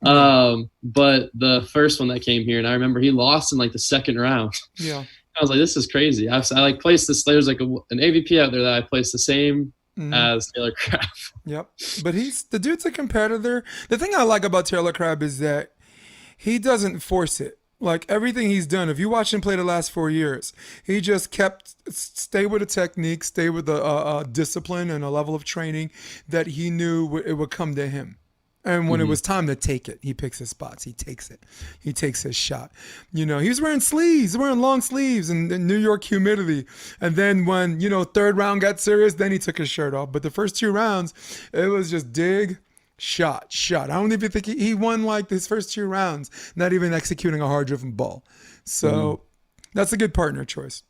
Yeah, but the first one that came here, and I remember he lost in like the second round. yeah. I was like, this is crazy. I like placed this. There's like an AVP out there that I placed the same Mm, as Taylor Craft. yep. But he's the dude's a competitor. The thing I like about Taylor Crabb is that he doesn't force it. Like everything he's done, if you watch him play the last 4 years, he just kept stay with a technique, stay with a discipline and a level of training that he knew it would come to him. And when it Mm-hmm. was time to take it, he picks his spots. He takes it. He takes his shot. You know, he was wearing sleeves, wearing long sleeves in New York humidity. And then when, third round got serious, then he took his shirt off. But the first 2 rounds, it was just dig, shot, shot. I don't even think he won like his first 2 rounds, not even executing a hard driven ball. Mm-hmm. So that's a good partner choice.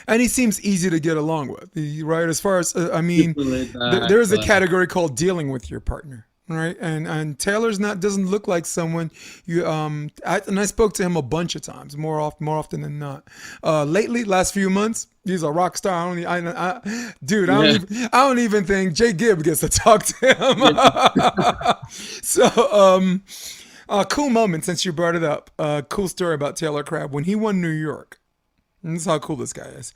And he seems easy to get along with, right? As far as, I mean, Super laid there back, is a but category called dealing with your partner. Right, and Taylor's not doesn't look like someone I spoke to him a bunch of times, more often than not. Lately, last few months, he's a rock star. Dude, yeah, I don't even think Jay Gibb gets to talk yeah. to him. So, cool moment since you brought it up. Cool story about Taylor Crabb when he won New York. And this is how cool this guy is.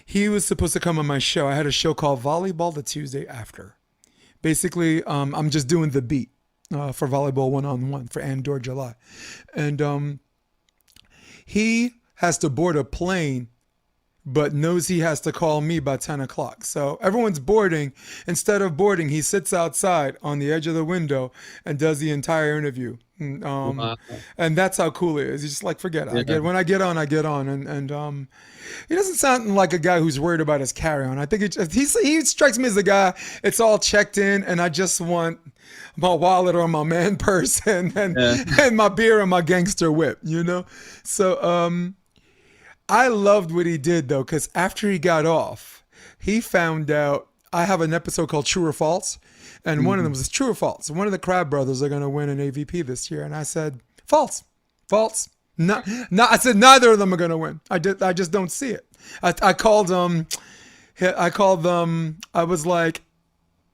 He was supposed to come on my show. I had a show called Volleyball the Tuesday After. Basically, I'm just doing the beat for volleyball one-on-one for Andor July. And he has to board a plane but knows he has to call me by 10 o'clock. So everyone's boarding. Instead of boarding, he sits outside on the edge of the window and does the entire interview. Wow. And that's how cool he is. He's just like, forget it. Yeah. When I get on, I get on. And he doesn't sound like a guy who's worried about his carry-on. I think he strikes me as a guy, it's all checked in, and I just want my wallet or my man purse and, Yeah. and my beer and my gangster whip. So, I loved what he did though, because after he got off, he found out I have an episode called True or False, and one of them Mhm. was True or False. One of the Crab brothers are going to win an AVP this year, and I said false, false. Not. I said neither of them are going to win. I just don't see it. I called I called them. I was like,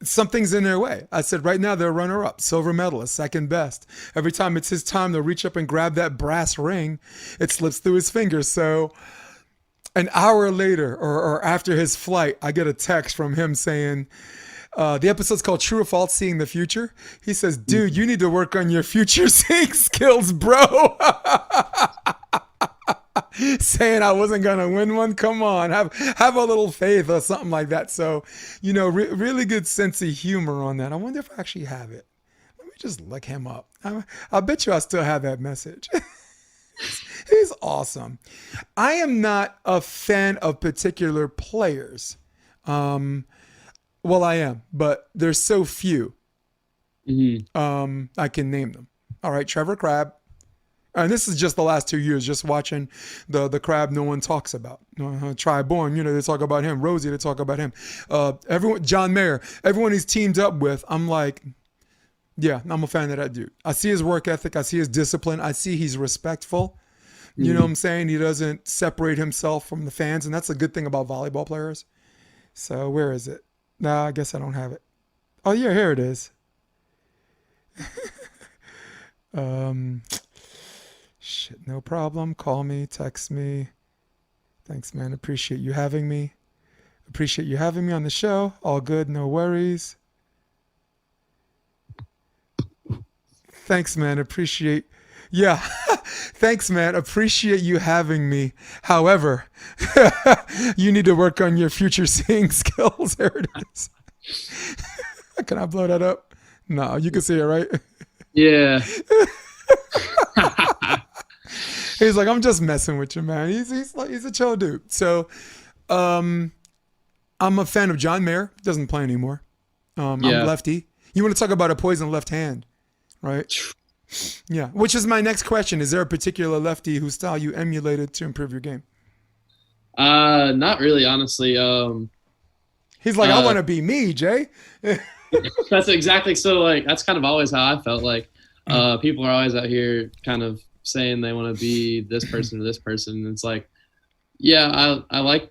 something's in their way. I said, right now they're runner up, silver medalist, second best. Every time it's his time to reach up and grab that brass ring, it slips through his fingers. So an hour later or after his flight, I get a text from him saying, the episode's called True or False, Seeing the Future. He says, dude, you need to work on your future seeing skills, bro. Saying I wasn't gonna win one. Come on, have a little faith or something like that. So, really good sense of humor on that. I wonder if I actually have it. Let me just look him up. I bet you I still have that message. He's awesome. I am not a fan of particular players. Well, I am, but there's so few. Mhm. I can name them. All right, Trevor Crabb. And this is just the last 2 years, just watching the Crab no one talks about. Tri-Born, they talk about him. Rosie, they talk about him. Everyone, John Mayer, everyone he's teamed up with, I'm like, yeah, I'm a fan of that dude. I see his work ethic. I see his discipline. I see he's respectful. You know what Mhm. I'm saying? He doesn't separate himself from the fans, and that's a good thing about volleyball players. So where is it? Nah, I guess I don't have it. Oh, yeah, here it is. Um, Shit, no problem. Call me, text me. Thanks, man. Appreciate you having me. Appreciate you having me on the show. All good, no worries. Thanks, man. Appreciate. Yeah. Thanks, man. Appreciate you having me. However, you need to work on your future seeing skills. There it is. Can I blow that up? No, you can see it, right? Yeah. He's like, I'm just messing with you, man. He's a chill dude. So, I'm a fan of John Mayer. Doesn't play anymore. I'm Yeah. lefty. You want to talk about a poison left hand, right? Yeah. Which is my next question. Is there a particular lefty whose style you emulated to improve your game? Not really, honestly. He's like, I want to be me, Jay. That's exactly so. Like that's kind of always how I felt. Like people are always out here kind of saying they want to be this person or this person. And it's like, yeah, I like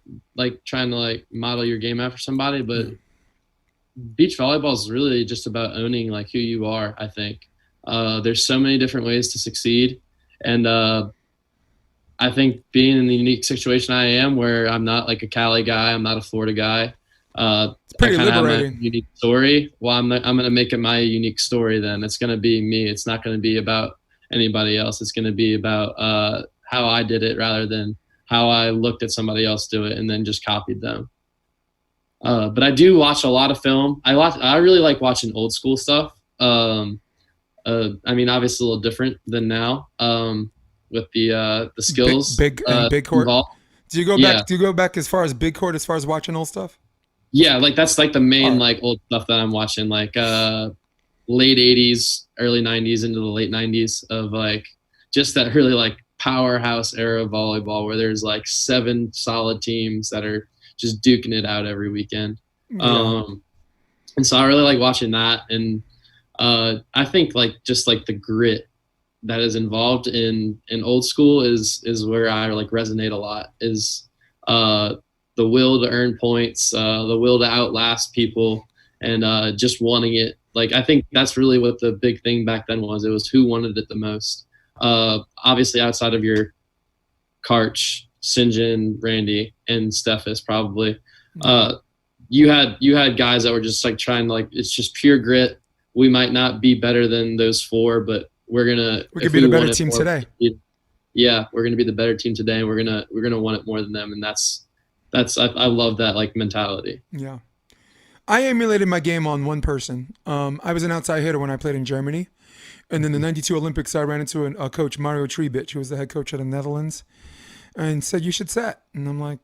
trying to like model your game after somebody, but beach volleyball is really just about owning like who you are. I think there's so many different ways to succeed, and I think being in the unique situation I am, where I'm not like a Cali guy, I'm not a Florida guy. It's pretty I kind of have my liberating. unique story. Well, I'm going to make it my unique story. Then it's going to be me. It's not going to be about anybody else. It's going to be about how I did it rather than how I looked at somebody else do it and then just copied them. But I do watch a lot of film. I really like watching old school stuff. I mean, obviously a little different than now with the skills. Big court. Involved. Do you go Yeah. back? Do you go back as far as big court, as far as watching old stuff? Yeah, like that's like the main Alright. like old stuff that I'm watching, like late 80s, early 90s into the late 90s of like just that really like powerhouse era of volleyball where there's like 7 solid teams that are just duking it out every weekend. Yeah. And so I really like watching that, and I think like just like the grit that is involved in old school is where I like resonate a lot, is the will to earn points, the will to outlast people, and just wanting it. Like I think that's really what the big thing back then was. It was who wanted it the most. Obviously outside of your Karch, Sinjin, Randy, and Steffes probably. You had guys that were just like trying to like, it's just pure grit. We might not be better than those 4, but we could be the better team today. Yeah, we're gonna be the better team today, and we're gonna want it more than them, and that's I love that like mentality. Yeah. I emulated my game on one person. I was an outside hitter when I played in Germany. And then the 92 Olympics, I ran into a coach, Mario Trebic, who was the head coach of the Netherlands, and said, you should set. And I'm like,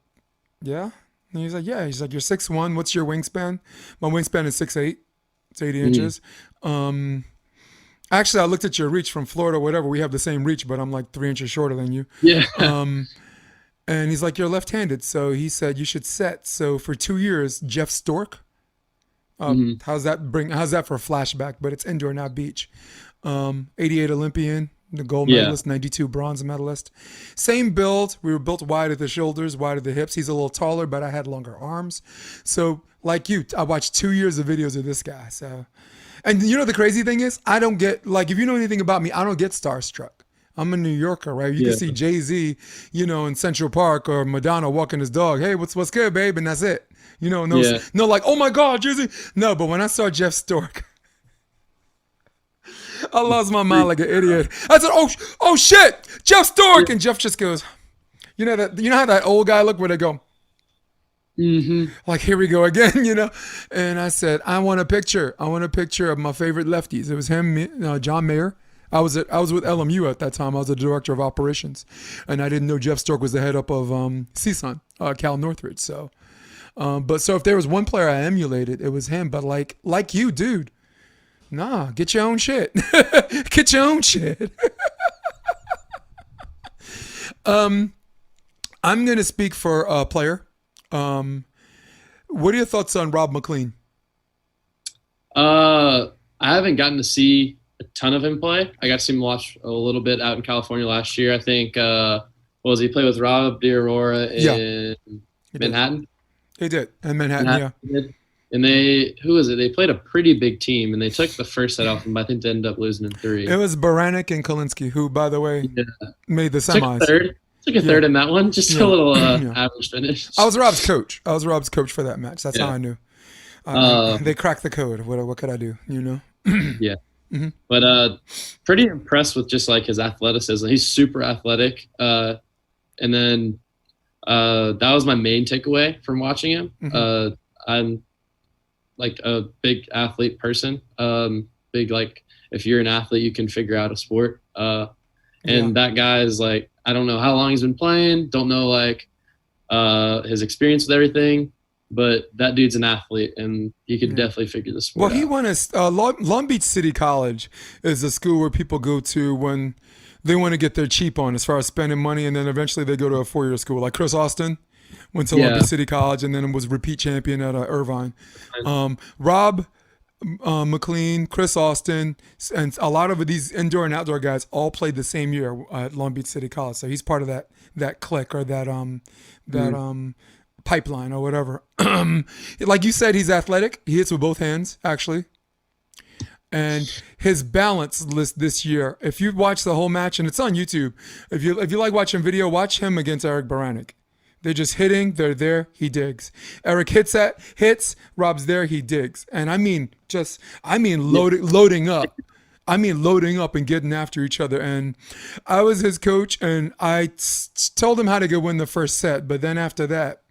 yeah? And he's like, yeah. He's like, you're 6'1". What's your wingspan? My wingspan is 6'8". It's 80 inches. Actually, I looked at your reach from Florida, whatever. We have the same reach, but I'm like 3 inches shorter than you. Yeah. And he's like, you're left-handed. So he said, you should set. So for 2 years, Jeff Stork. How's that for a flashback? But it's indoor, not beach. 88 Olympian, the gold medalist, 92 bronze medalist. Same build. We were built wide at the shoulders, wide at the hips. He's a little taller, but I had longer arms. So like you, I watched 2 years of videos of this guy. So, and you know the crazy thing is, I don't get, like, if you know anything about me, I don't get starstruck. I'm a New Yorker, right? You can see Jay-Z, in Central Park, or Madonna walking his dog. Hey, what's good, babe? And that's it. No, like, oh my God, Jay-Z. No, but when I saw Jeff Stork, I lost my mind like an idiot. I said, oh shit, Jeff Stork. And Jeff just goes, you know how that old guy look where they go, like, here we go again, And I said, I want a picture. I want a picture of my favorite lefties. It was him, John Mayer. I was with LMU at that time. I was the director of operations, and I didn't know Jeff Stork was the head up of CSUN, Cal Northridge. So, so if there was one player I emulated, it was him. But like you, dude, nah, get your own shit. Get your own shit. I'm gonna speak for a player. What are your thoughts on Rob McLean? I haven't gotten to see a ton of him play. I got to see him watch a little bit out in California last year. I think he played with Rob DeAurora in Manhattan? He did in Manhattan. Yeah. And who was it? They played a pretty big team, and they took the first set off them, but I think they ended up losing in 3. It was Baranek and Kolinsky, who, by the way, made the semis. Took a third in that one. Just a little average finish. I was Rob's coach. For that match. That's how I knew. They cracked the code. What could I do? You know? Yeah. Mm-hmm. But pretty impressed with just like his athleticism. He's super athletic. And then that was my main takeaway from watching him. Mm-hmm. I'm like a big athlete person. Big, like, if you're an athlete, you can figure out a sport. And that guy is like, I don't know how long he's been playing. Don't know like his experience with everything. But that dude's an athlete, and he could definitely figure the sport out. Well, he went to Long Beach City College is a school where people go to when they want to get their cheap on as far as spending money, and then eventually they go to a 4-year school. Like Chris Austin went to Long Beach City College and then was repeat champion at Irvine. Rob McLean, Chris Austin, and a lot of these indoor and outdoor guys all played the same year at Long Beach City College. So he's part of that clique or that pipeline or whatever. Like you said, he's athletic. He hits with both hands, actually. And his balance list this year, if you watch the whole match, and it's on YouTube, if you like watching video, watch him against Eric Baranek. They're just hitting, they're there, he digs. Eric hits, Rob's there, he digs. And I mean loading up. I mean loading up and getting after each other. And I was his coach, and I told him how to go win the first set. But then after that,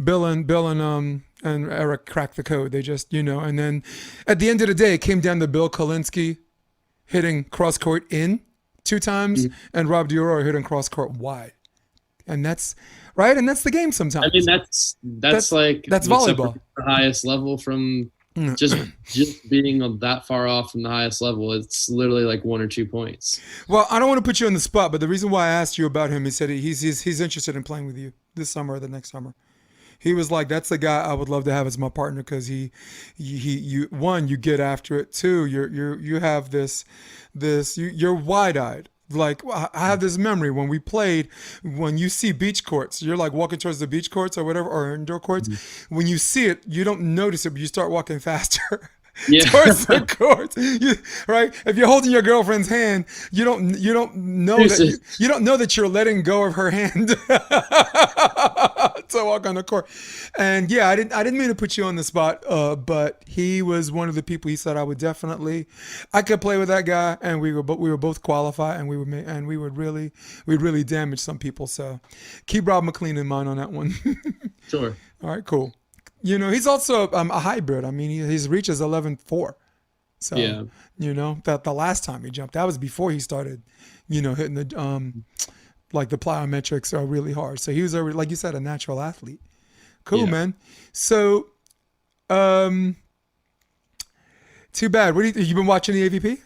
Bill and Eric cracked the code. They just, and then at the end of the day, it came down to Bill Kolinsky hitting cross court in 2 times and Rob Dioro hitting cross court wide. And that's right. And that's the game sometimes. I mean, that's volleyball. The highest level from just being that far off from the highest level. It's literally like 1 or 2 points. Well, I don't want to put you on the spot, but the reason why I asked you about him, he said he's interested in playing with you this summer or the next summer. He was like, that's the guy I would love to have as my partner because you get after it. 2, you have this you're wide-eyed. Like, I have this memory when we played, when you see beach courts, you're like walking towards the beach courts or whatever, or indoor courts. Mm-hmm. When you see it, you don't notice it, but you start walking faster. Towards the court, right? If you're holding your girlfriend's hand, you don't know that you're letting go of her hand to walk on the court. And I didn't mean to put you on the spot, but he was one of the people. He said I could play with that guy, and we were both qualified, and we'd really damage some people. So keep Rob McLean in mind on that one. Sure. All right, cool. He's also a hybrid. I mean, his reach is 11.4. So, that the last time he jumped, that was before he started, hitting the like the plyometrics are really hard. So he was already, like you said, a natural athlete. Cool, man. So, too bad. You been watching the AVP?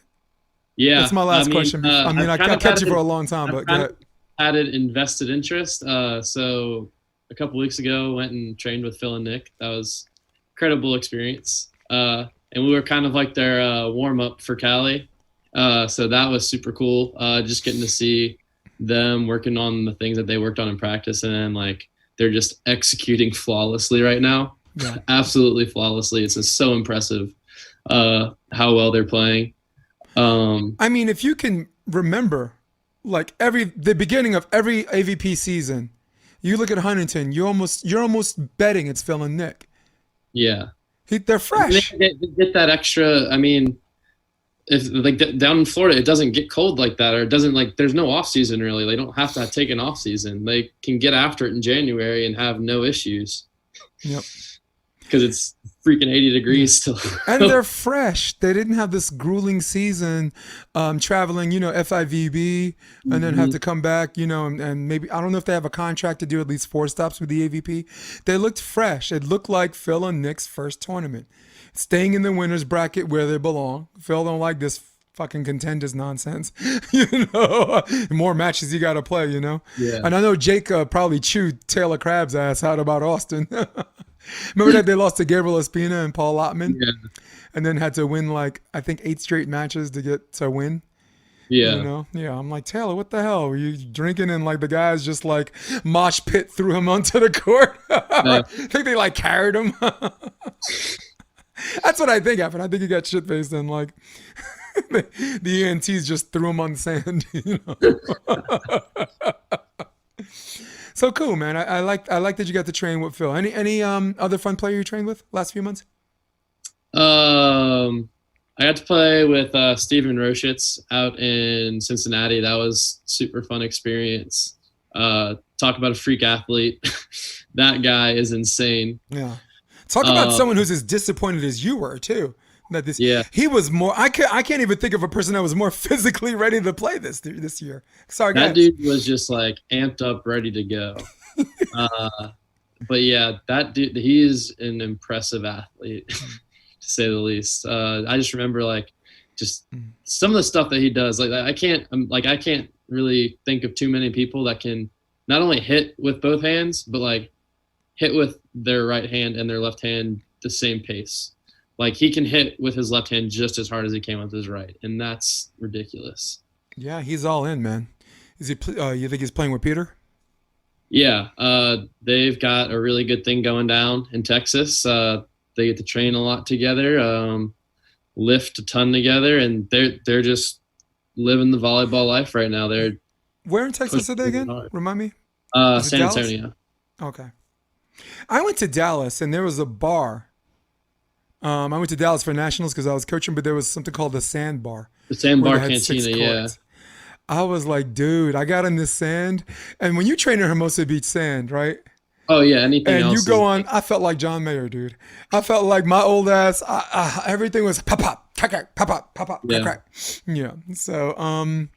Yeah. That's my last question. I kept you for a long time, but go ahead. Had an invested interest. So a couple weeks ago, went and trained with Phil and Nick. That was incredible experience. And we were kind of like their warm up for Cali. So that was super cool. Just getting to see them working on the things that they worked on in practice, and then like they're just executing flawlessly right now. Yeah. Absolutely flawlessly. It's just so impressive how well they're playing. I mean, if you can remember, like the beginning of every AVP season, you look at Huntington, you're almost betting it's Phil and Nick. Yeah. They're fresh. They get that extra. I mean, if like down in Florida, it doesn't get cold like that, or it doesn't there's no off season really. They don't have to take an off season. They can get after it in January and have no issues. Yep. Because it's freaking 80 degrees still. And they're fresh. They didn't have this grueling season traveling, FIVB, and then have to come back, and maybe, I don't know if they have a contract to do at least 4 stops with the AVP. They looked fresh. It looked like Phil and Nick's first tournament. Staying in the winner's bracket where they belong. Phil don't like this fucking contenders nonsense. More matches you got to play, Yeah. And I know Jake probably chewed Taylor Crabb's ass out about Austin. Remember that they lost to Gabriel Espina and Paul Lottman? Yeah. And then had to win, I think 8 straight matches to get to win. Yeah. Yeah. I'm like, Taylor, what the hell? Were you drinking and the guys just mosh pit threw him onto the court? I think they carried him. That's what I think happened. I think he got shit faced and like the ENTs just threw him on the sand. So cool, man. I like that you got to train with Phil. Any other fun player you trained with last few months? I got to play with Steven Roshitz out in Cincinnati. That was super fun experience. Talk about a freak athlete. That guy is insane. Yeah. Talk about someone who's as disappointed as you were too. He was more. I can't even think of a person that was more physically ready to play this year. Sorry, guys. That dude was just like amped up, ready to go. But yeah, that dude, he is an impressive athlete, to say the least. I just remember like just some of the stuff that he does. Like I can't really think of too many people that can not only hit with both hands, but like hit with their right hand and their left hand the same pace. Like he can hit with his left hand just as hard as he can with his right, and that's ridiculous. Yeah, he's all in, man. Is he? You think he's playing with Peter? Yeah, they've got a really good thing going down in Texas. They get to train a lot together, lift a ton together, and they're just living the volleyball life right now. Where in Texas are they again? Hard. Remind me. San Antonio. Okay. I went to Dallas and there was a bar. I went to Dallas for nationals because I was coaching, but there was something called the Sand Bar. The Sandbar Cantina, yeah. I was like, dude, I got in this sand, and when you train in Hermosa Beach sand, right? Oh yeah, anything and else. And you go on. I felt like John Mayer, dude. I felt like my old ass. Everything was pop pop, crack, pop pop, pop pop, yeah. crack. Yeah. So,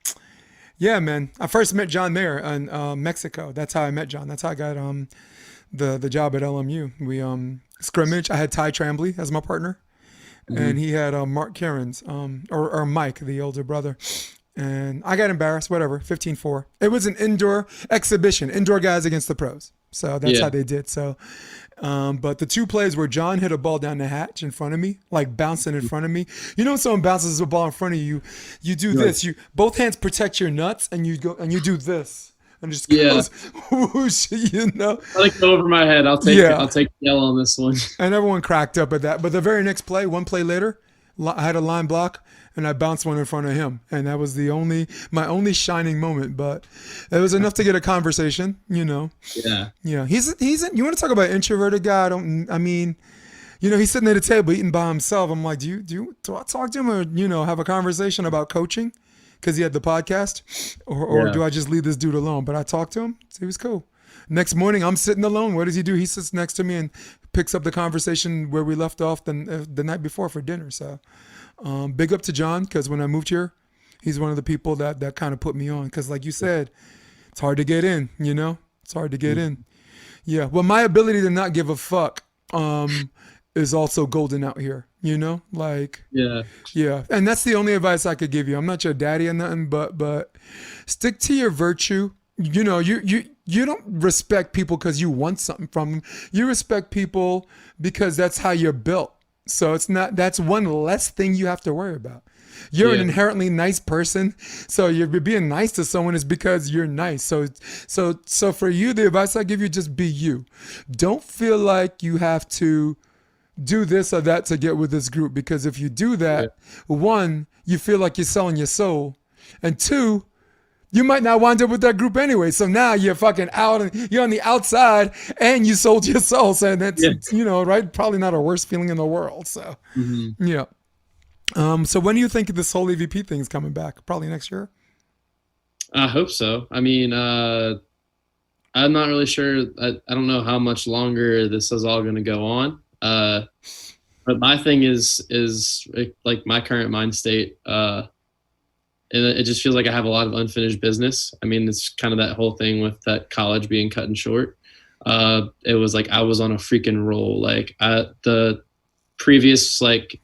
yeah, man. I first met John Mayer in Mexico. That's how I met John. That's how I got the job at LMU. We scrimmage. I had Ty Tremblay as my partner, and he had Mark Cairns, or Mike, the older brother. And I got embarrassed. Whatever. 15-4. It was an indoor exhibition. Indoor guys against the pros. So that's how they did. So, but the two plays where John hit a ball down the hatch in front of me, like bouncing in front of me. You know, when someone bounces a ball in front of you, you do this. You both hands protect your nuts, and you go and you do this, and just goes whoosh. You know, I like go over my head. I'll take the L on this one. And everyone cracked up at that. But the very next play, one play later, I had a line block. And I bounced one in front of him, and that was my only shining moment. But it was enough to get a conversation, you know. Yeah. He's. You want to talk about introverted guy? I mean, you know, he's sitting at a table eating by himself. I'm like, do I talk to him or have a conversation about coaching? Because he had the podcast, or do I just leave this dude alone? But I talked to him. So he was cool. Next morning, I'm sitting alone. What does he do? He sits next to me and picks up the conversation where we left off the night before for dinner. So. Big up to John, because when I moved here, he's one of the people that kind of put me on. Because like you said, it's hard to get in, you know? It's hard to get in. Yeah. Well, my ability to not give a fuck is also golden out here, you know? Like, yeah. And that's the only advice I could give you. I'm not your daddy or nothing, but stick to your virtue. You know, you don't respect people because you want something from them. You respect people because that's how you're built. So that's one less thing you have to worry about. You're an inherently nice person. So you're being nice to someone is because you're nice. So for you, the advice I give you, just be you. Don't feel like you have to do this or that to get with this group, because if you do that, one, you feel like you're selling your soul, and two, you might not wind up with that group anyway. So now you're fucking out and you're on the outside and you sold your soul. So that's, you know, right? Probably not a worst feeling in the world. So, yeah. So when do you think this whole AVP thing is coming back? Probably next year? I hope so. I mean, I'm not really sure. I don't know how much longer this is all going to go on. But my thing is like my current mind state, and it just feels like I have a lot of unfinished business. I mean, it's kind of that whole thing with that college being cut and short. It was like I was on a freaking roll. Like the previous like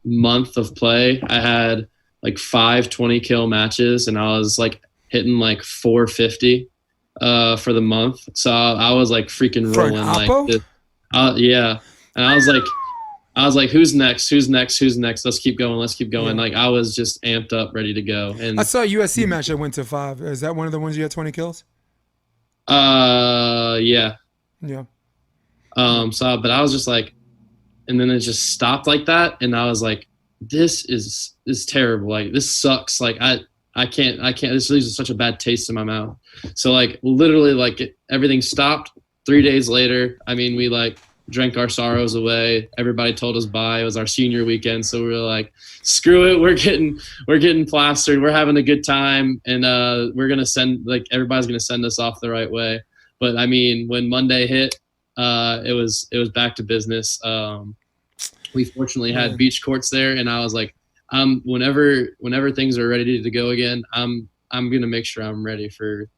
month of play, I had like 5 20-kill matches, and I was like hitting like 450 for the month. So I was like freaking rolling. Yeah, and I was like, who's next? Let's keep going. Yeah. Like I was just amped up, ready to go. And I saw a USC match that went to 5. Is that one of the ones you had 20 kills? Yeah. Yeah. But I was just like, and then it just stopped like that. And I was like, this is terrible. Like, this sucks. Like, I can't, this leaves such a bad taste in my mouth. So like literally like everything stopped. 3 days later, I mean, we like drank our sorrows away. Everybody told us bye. It was our senior weekend. So we were like, screw it. We're getting plastered. We're having a good time. And we're going to send, like, everybody's going to send us off the right way. But I mean, when Monday hit, it was back to business. We fortunately had beach courts there, and I was like, whenever things are ready to go again, I'm going to make sure I'm ready for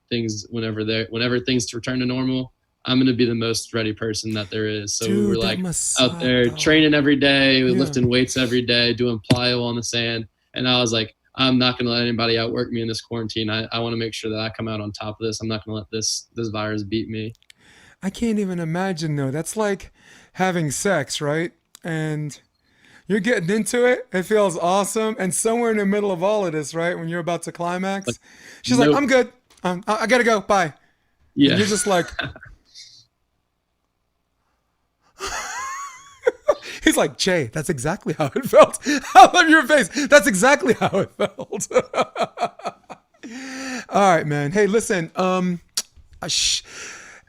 things whenever things return to normal. I'm going to be the most ready person that there is. So we were like out there training every day, lifting weights every day, doing plyo on the sand. And I was like, I'm not going to let anybody outwork me in this quarantine. I want to make sure that I come out on top of this. I'm not going to let this virus beat me. I can't even imagine though. That's like having sex, right? And you're getting into it. It feels awesome. And somewhere in the middle of all of this, right, when you're about to climax, she's like, I'm good. I got to go. Bye. Yeah. And you're just like, he's like, Jay, that's exactly how it felt. I love your face. That's exactly how it felt. All right, man. Hey, listen,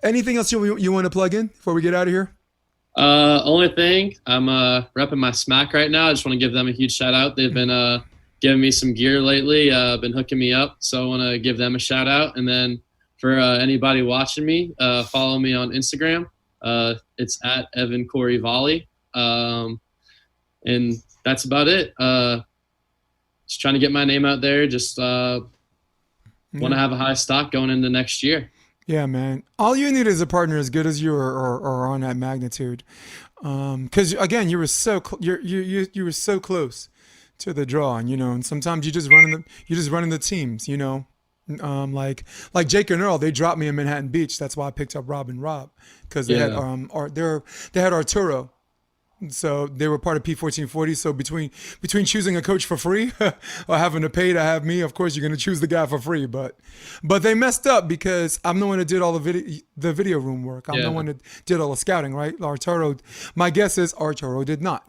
anything else you want to plug in before we get out of here? Only thing, I'm repping my Smack right now. I just want to give them a huge shout out. They've been giving me some gear lately, been hooking me up. So I want to give them a shout out. And then for anybody watching me, follow me on Instagram. It's at Evan Cory Volley. And that's about it. Just trying to get my name out there. Just want to have a high stock going into next year. Yeah, man. All you need is a partner as good as you are on that magnitude. Because again, you were so you were so close to the draw, and and sometimes you just running the teams, like Jake and Earl, they dropped me in Manhattan Beach. That's why I picked up Rob and Rob, because they had Arturo. So they were part of P1440. So between choosing a coach for free or having to pay to have me, of course you're going to choose the guy for free. But they messed up because I'm the one that did all the video room work. I'm the one that did all the scouting, right? Arturo, my guess is Arturo did not.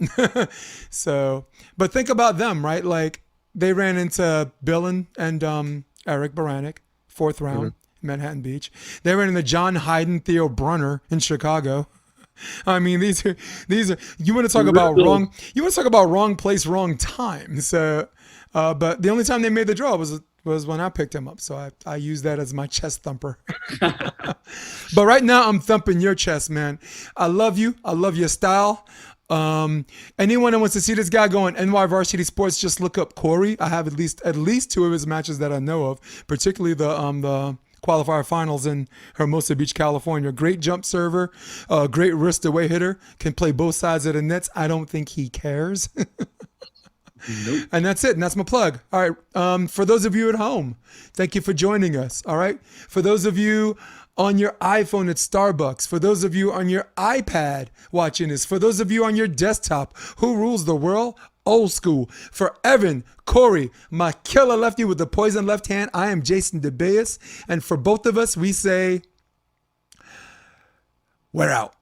So, but think about them, right? Like they ran into Bill and Eric Baranek, 4th round, Manhattan Beach. They ran into John Hyden, Theo Brunner in Chicago. I mean, these are you want to talk about wrong. You want to talk about wrong place, wrong time. So, but the only time they made the draw was when I picked him up. So I used that as my chest thumper. But right now I'm thumping your chest, man. I love you. I love your style. Anyone that wants to see this guy go on NY Varsity Sports, just look up Cory. I have at least 2 of his matches that I know of, particularly the qualifier finals in Hermosa Beach, California. Great jump server, great wrist away hitter, can play both sides of the nets. I don't think he cares. Nope. And that's it. And that's my plug. All right. For those of you at home, thank you for joining us. All right. For those of you on your iPhone at Starbucks, for those of you on your iPad watching this, for those of you on your desktop, who rules the world? Old school. For Evan, Cory, my killer lefty with the poison left hand, I am Jason DeBeas. And for both of us, we say, we're out.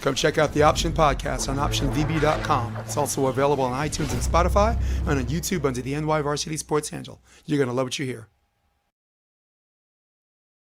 Come check out the Option Podcast on optionvb.com. It's also available on iTunes and Spotify and on YouTube under the NY Varsity Sports handle. You're going to love what you hear.